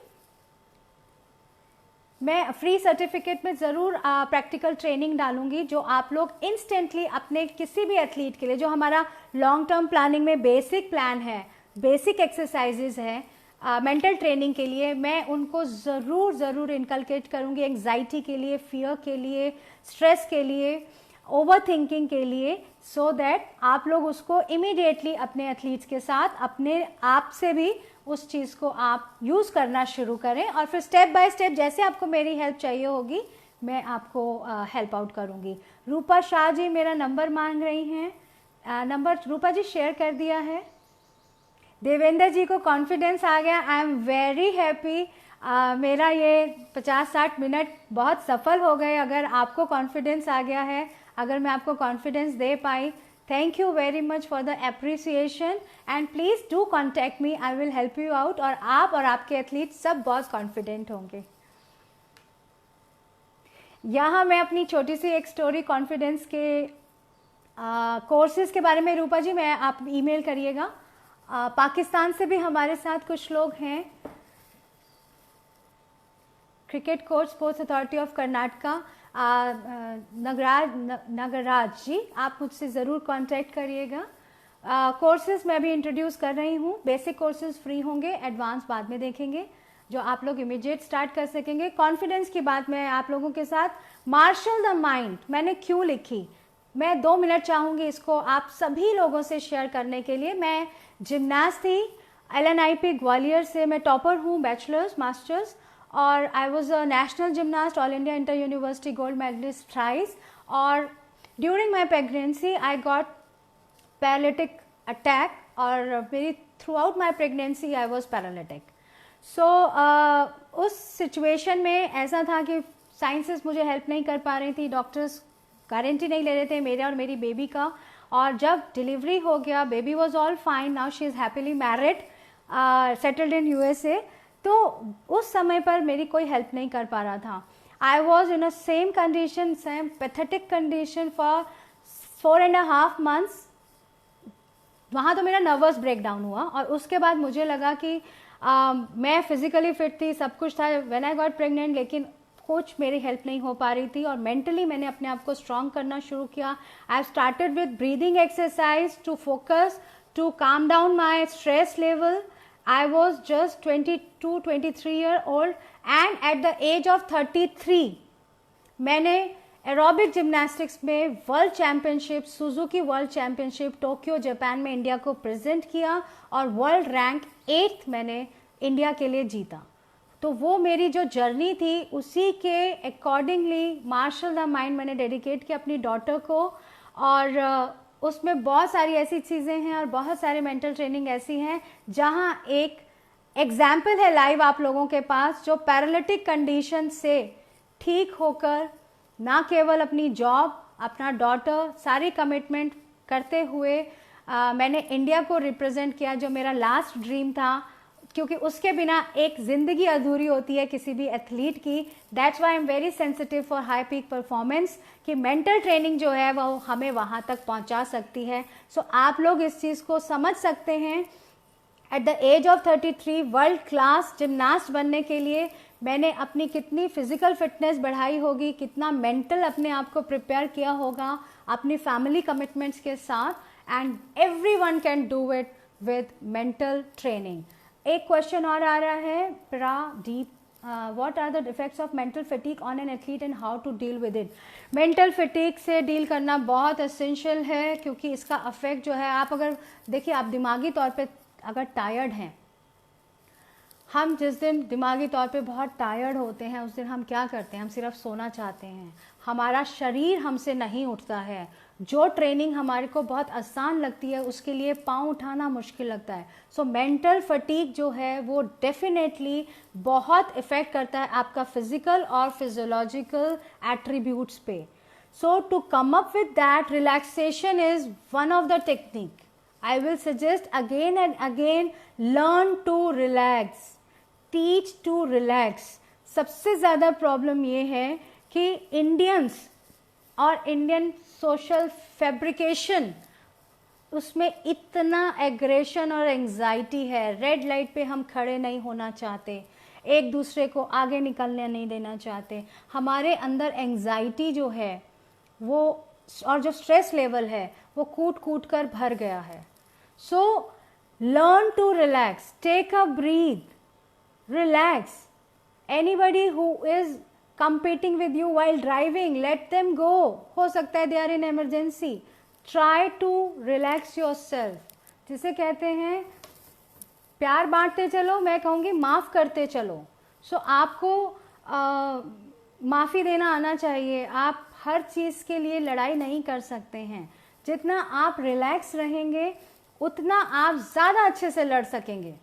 मैं फ्री सर्टिफिकेट में ज़रूर प्रैक्टिकल ट्रेनिंग डालूंगी जो आप लोग इंस्टेंटली अपने किसी भी एथलीट के लिए, जो हमारा लॉन्ग टर्म प्लानिंग में बेसिक प्लान है, बेसिक एक्सरसाइजेज है मेंटल ट्रेनिंग के लिए, मैं उनको ज़रूर इनकलकेट करूंगी. एंग्जाइटी के लिए, फियर के लिए, स्ट्रेस के लिए, ओवर थिंकिंग के लिए, सो दैट आप लोग उसको इमीडिएटली अपने एथलीट्स के साथ अपने आप से भी उस चीज़ को आप यूज़ करना शुरू करें. और फिर स्टेप बाय स्टेप जैसे आपको मेरी हेल्प चाहिए होगी मैं आपको हेल्प आउट करूंगी. रूपा शाह जी मेरा नंबर मांग रही हैं. नंबर रूपा जी शेयर कर दिया है. देवेंद्र जी को कॉन्फिडेंस आ गया. आई एम वेरी हैप्पी. मेरा ये 50-60 मिनट बहुत सफल हो गए अगर आपको कॉन्फिडेंस आ गया है, अगर मैं आपको confidence they pi. Thank you very much for the appreciation and please do contact me, I will help you out. और आप और आपके एथलीट सब बहुत कॉन्फिडेंट होंगे. यहाँ मैं अपनी छोटी सी एक स्टोरी कॉन्फिडेंस के कोर्सेज के बारे में, रूपा जी मैं आप ईमेल करिएगा. पाकिस्तान से भी हमारे साथ कुछ लोग हैं. Cricket coach, sports authority of Karnataka, Nagaraj ji, आप मुझसे ज़रूर कांटेक्ट करिएगा. कोर्सेज मैं भी इंट्रोड्यूस कर रही हूँ. बेसिक कोर्सेज फ्री होंगे, एडवांस बाद में देखेंगे, जो आप लोग इमीडिएट स्टार्ट कर सकेंगे. कॉन्फिडेंस की बात मैं आप लोगों के साथ, मार्शल द माइंड मैंने क्यों लिखी, मैं 2 मिनट चाहूँगी इसको आप सभी लोगों से शेयर करने के लिए. मैं जिमनास्ट थी, LNIP ग्वालियर से मैं टॉपर हूँ, बैचलर्स मास्टर्स, और I was a national gymnast, all India inter university gold medalist thrice. और during my pregnancy I got paralytic attack, और मेरी throughout my pregnancy I was paralytic. So उस सिचुएशन में ऐसा था कि साइंसेस मुझे हेल्प नहीं कर पा रही थी, डॉक्टर्स गारंटी नहीं ले रहे थे मेरे और मेरी बेबी का. और जब डिलीवरी हो गया, baby was all fine, now she is happily married, settled in USA. तो उस समय पर मेरी कोई हेल्प नहीं कर पा रहा था. I was in a same condition, same pathetic condition for 4.5 months. वहाँ तो मेरा नर्वस ब्रेकडाउन हुआ, और उसके बाद मुझे लगा कि मैं फिजिकली फिट थी, सब कुछ था व्हेन आई गॉट प्रेग्नेंट, लेकिन कुछ मेरी हेल्प नहीं हो पा रही थी. और मेंटली मैंने अपने आप को स्ट्रॉन्ग करना शुरू किया. I started with breathing exercise to focus, to calm down my stress level. I was just 22-23 year old, and at the age of 33 मैंने एरोबिक जिम्नास्टिक्स में world championship, Suzuki world championship Tokyo Japan में इंडिया को प्रेजेंट किया, और वर्ल्ड रैंक 8th मैंने इंडिया के लिए जीता. तो वो मेरी जो जर्नी थी उसी के अकॉर्डिंगली मार्शल द माइंड मैंने डेडिकेट किया अपनी डॉटर को. और उसमें बहुत सारी ऐसी चीज़ें हैं और बहुत सारे मेंटल ट्रेनिंग ऐसी हैं जहां एक एग्जाम्पल है लाइव आप लोगों के पास, जो पैरालिटिक कंडीशन से ठीक होकर ना केवल अपनी जॉब, अपना डॉटर, सारी कमिटमेंट करते हुए मैंने इंडिया को रिप्रेजेंट किया, जो मेरा लास्ट ड्रीम था, क्योंकि उसके बिना एक ज़िंदगी अधूरी होती है किसी भी एथलीट की. That's why I am very sensitive for high peak performance, कि मेंटल ट्रेनिंग जो है वो हमें वहाँ तक पहुँचा सकती है. सो आप लोग इस चीज़ को समझ सकते हैं. At the age of 33 world class gymnast बनने के लिए मैंने अपनी कितनी फिजिकल फिटनेस बढ़ाई होगी, कितना मेंटल अपने आप को प्रिपेयर किया होगा अपनी फैमिली कमिटमेंट्स के साथ. And everyone can do it with mental training. एक क्वेश्चन और आ रहा है, Pradeep, what are the effects of mental fatigue on an athlete and how to deal with it. Mental fatigue से डील करना बहुत एसेंशियल है, क्योंकि इसका अफेक्ट जो है, आप अगर देखिए, आप दिमागी तौर पे अगर टायर्ड हैं, हम जिस दिन दिमागी तौर पे बहुत टायर्ड होते हैं उस दिन हम क्या करते हैं, हम सिर्फ सोना चाहते हैं, हमारा शरीर हमसे नहीं उठता है. जो ट्रेनिंग हमारे को बहुत आसान लगती है उसके लिए पाँव उठाना मुश्किल लगता है. सो मेंटल फटीग जो है वो डेफिनेटली बहुत इफ़ेक्ट करता है आपका फिजिकल और फिजियोलॉजिकल एट्रीब्यूट्स पे. So to come up with that, relaxation is one of the technique. I will suggest again and again, learn to relax, teach to relax. सबसे ज़्यादा प्रॉब्लम ये है कि इंडियंस और इंडियन सोशल फैब्रिकेशन उसमें इतना एग्रेशन और एंजाइटी है, रेड लाइट पे हम खड़े नहीं होना चाहते, एक दूसरे को आगे निकलने नहीं देना चाहते, हमारे अंदर एंजाइटी जो है वो और जो स्ट्रेस लेवल है वो कूट कूट कर भर गया है. So learn to relax, take a breath, relax. Anybody who is competing with you while driving, let them go. हो सकता है they are in emergency. Try to relax yourself. जिसे कहते हैं प्यार बांटते चलो, मैं कहूँगी माफ़ करते चलो. सो आपको माफ़ी देना आना चाहिए. आप हर चीज़ के लिए लड़ाई नहीं कर सकते हैं. जितना आप रिलैक्स रहेंगे उतना आप ज़्यादा अच्छे से लड़ सकेंगे.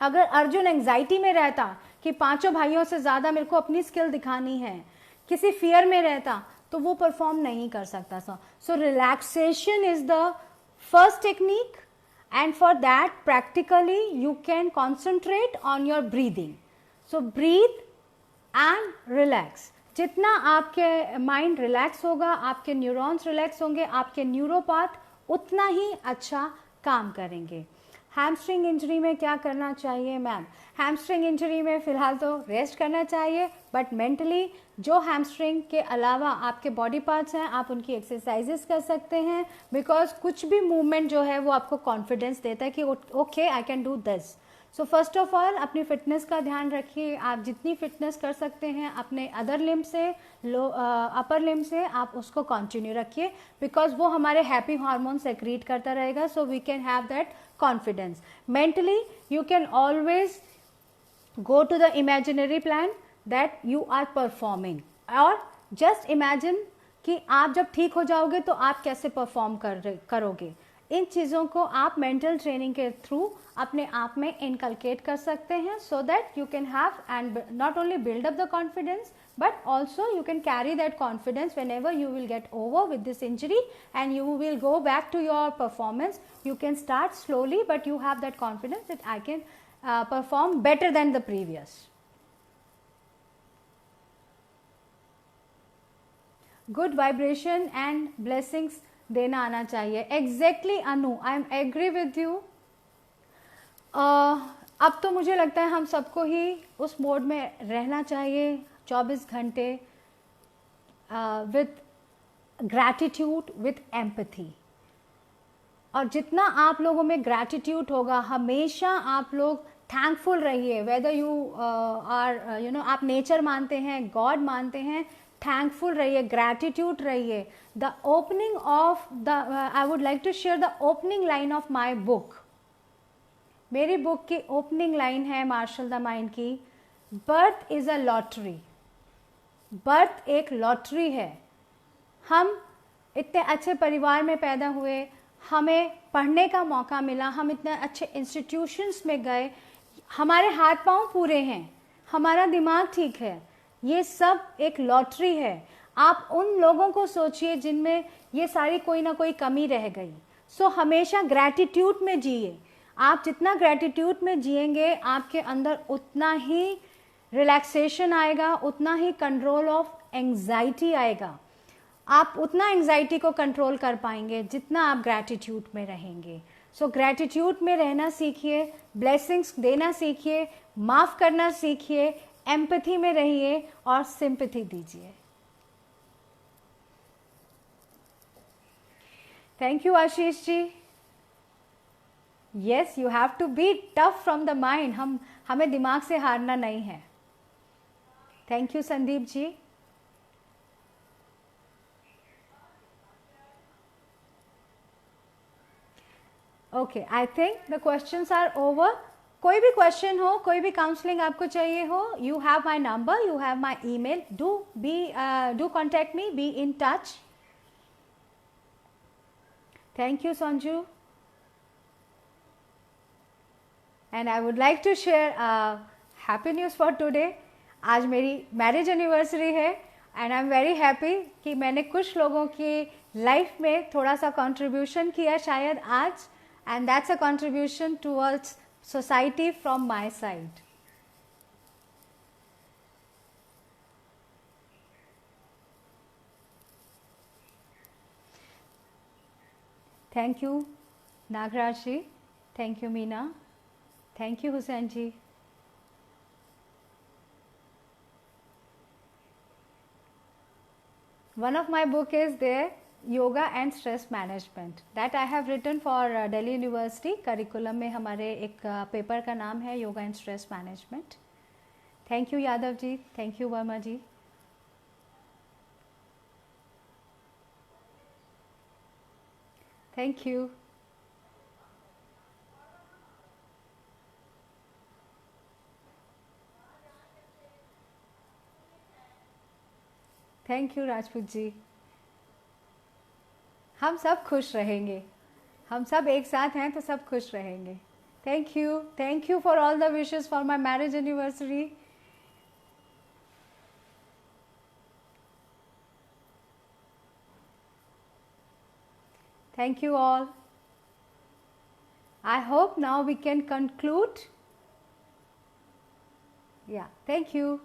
अगर अर्जुन एंजाइटी में रहता कि पांचों भाइयों से ज़्यादा मेरे को अपनी स्किल दिखानी है, किसी फियर में रहता, तो वो परफॉर्म नहीं कर सकता. So relaxation is the first technique, and for that practically you can concentrate on your breathing. So breathe and relax. जितना आपके माइंड रिलैक्स होगा, आपके न्यूरॉन्स रिलैक्स होंगे, आपके न्यूरोपाथ उतना ही अच्छा काम करेंगे. हैमस्ट्रिंग इंजरी में क्या करना चाहिए मैम? हैमस्ट्रिंग इंजरी में फ़िलहाल तो रेस्ट करना चाहिए, बट मेंटली जो हैमस्ट्रिंग के अलावा आपके बॉडी पार्ट्स हैं आप उनकी एक्सरसाइजेस कर सकते हैं, बिकॉज कुछ भी मूवमेंट जो है वो आपको कॉन्फिडेंस देता है कि okay I can do this. So first of all अपनी फिटनेस का ध्यान रखिए. आप जितनी फिटनेस कर सकते हैं अपने अदर लिम्ब से, अपर लिम्ब से, आप उसको कंटिन्यू रखिए, बिकॉज वो हमारे हैप्पी हार्मोन सेक्रीट करता रहेगा. So we can have that confidence. Mentally you can always go to the imaginary plan that you are performing, और just imagine कि आप जब ठीक हो जाओगे तो आप कैसे परफॉर्म करोगे. इन चीज़ों को आप मेंटल ट्रेनिंग के थ्रू अपने आप में इनकलकेट कर सकते हैं, so that you can have and not only build up the confidence but also you can carry that confidence whenever you will get over with this injury and you will go back to your performance. You can start slowly but you have that confidence that I can perform better than the previous. Good vibration and blessings देना आना चाहिए. Exactly Anu, I am agree with you. अब तो मुझे लगता है हम सबको ही उस मोड में रहना चाहिए 24 घंटे विथ ग्रैटिट्यूड, विथ एम्पैथी. और जितना आप लोगों में ग्रैटिट्यूड होगा, हमेशा आप लोग थैंकफुल रहिए. Whether you are you know, आप नेचर मानते हैं, गॉड मानते हैं, थैंकफुल रहिए, ग्रैटिट्यूड रहिए. The opening of the I would like to share the opening line of my book. मेरी बुक की ओपनिंग लाइन है मार्शल द माइंड की, birth is a lottery. Birth एक लॉटरी है. हम इतने अच्छे परिवार में पैदा हुए, हमें पढ़ने का मौका मिला, हम इतने अच्छे इंस्टीट्यूशंस में गए, हमारे हाथ पांव पूरे हैं, हमारा दिमाग ठीक है. ये सब एक लॉटरी है. आप उन लोगों को सोचिए जिनमें ये सारी कोई ना कोई कमी रह गई. सो हमेशा ग्रैटिट्यूड में जिए. आप जितना ग्रैटिट्यूड में जिएंगे आपके अंदर उतना ही रिलैक्सेशन आएगा, उतना ही कंट्रोल ऑफ एंजाइटी आएगा. आप उतना एंजाइटी को कंट्रोल कर पाएंगे जितना आप ग्रैटिट्यूड में रहेंगे. सो ग्रैटिट्यूड में रहना सीखिए, ब्लेसिंग्स देना सीखिए, माफ़ करना सीखिए, एम्पैथी में रहिए और सिंपैथी दीजिए. Thank you Ashish ji. Yes, you have to be tough from the mind. हमें दिमाग से हारना नहीं है. Thank you Sandeep ji. Okay, I think the questions are over. कोई भी क्वेश्चन हो, कोई भी काउंसलिंग आपको चाहिए हो, you have my number, you have my email. Do contact me, be in touch. Thank you Sanju. And I would like to share happy news for today. आज मेरी मैरिज एनिवर्सरी है and I am very happy कि मैंने कुछ लोगों की लाइफ में थोड़ा सा कंट्रीब्यूशन किया शायद आज, and that's a contribution towards society from my side. Thank you. Nagraj ji, thank you Meena, thank you Hussain ji. One of my book is there, Yoga and Stress Management, that I have written for Delhi University curriculum में हमारे एक पेपर का नाम है Yoga and Stress Management. Thank you Yadav ji, thank you Verma ji. Thank you. Thank you Rajput ji. हम सब खुश रहेंगे, हम सब एक साथ हैं तो सब खुश रहेंगे. Thank you for all the wishes for my marriage anniversary. Thank you all. I hope now we can conclude. Yeah, thank you.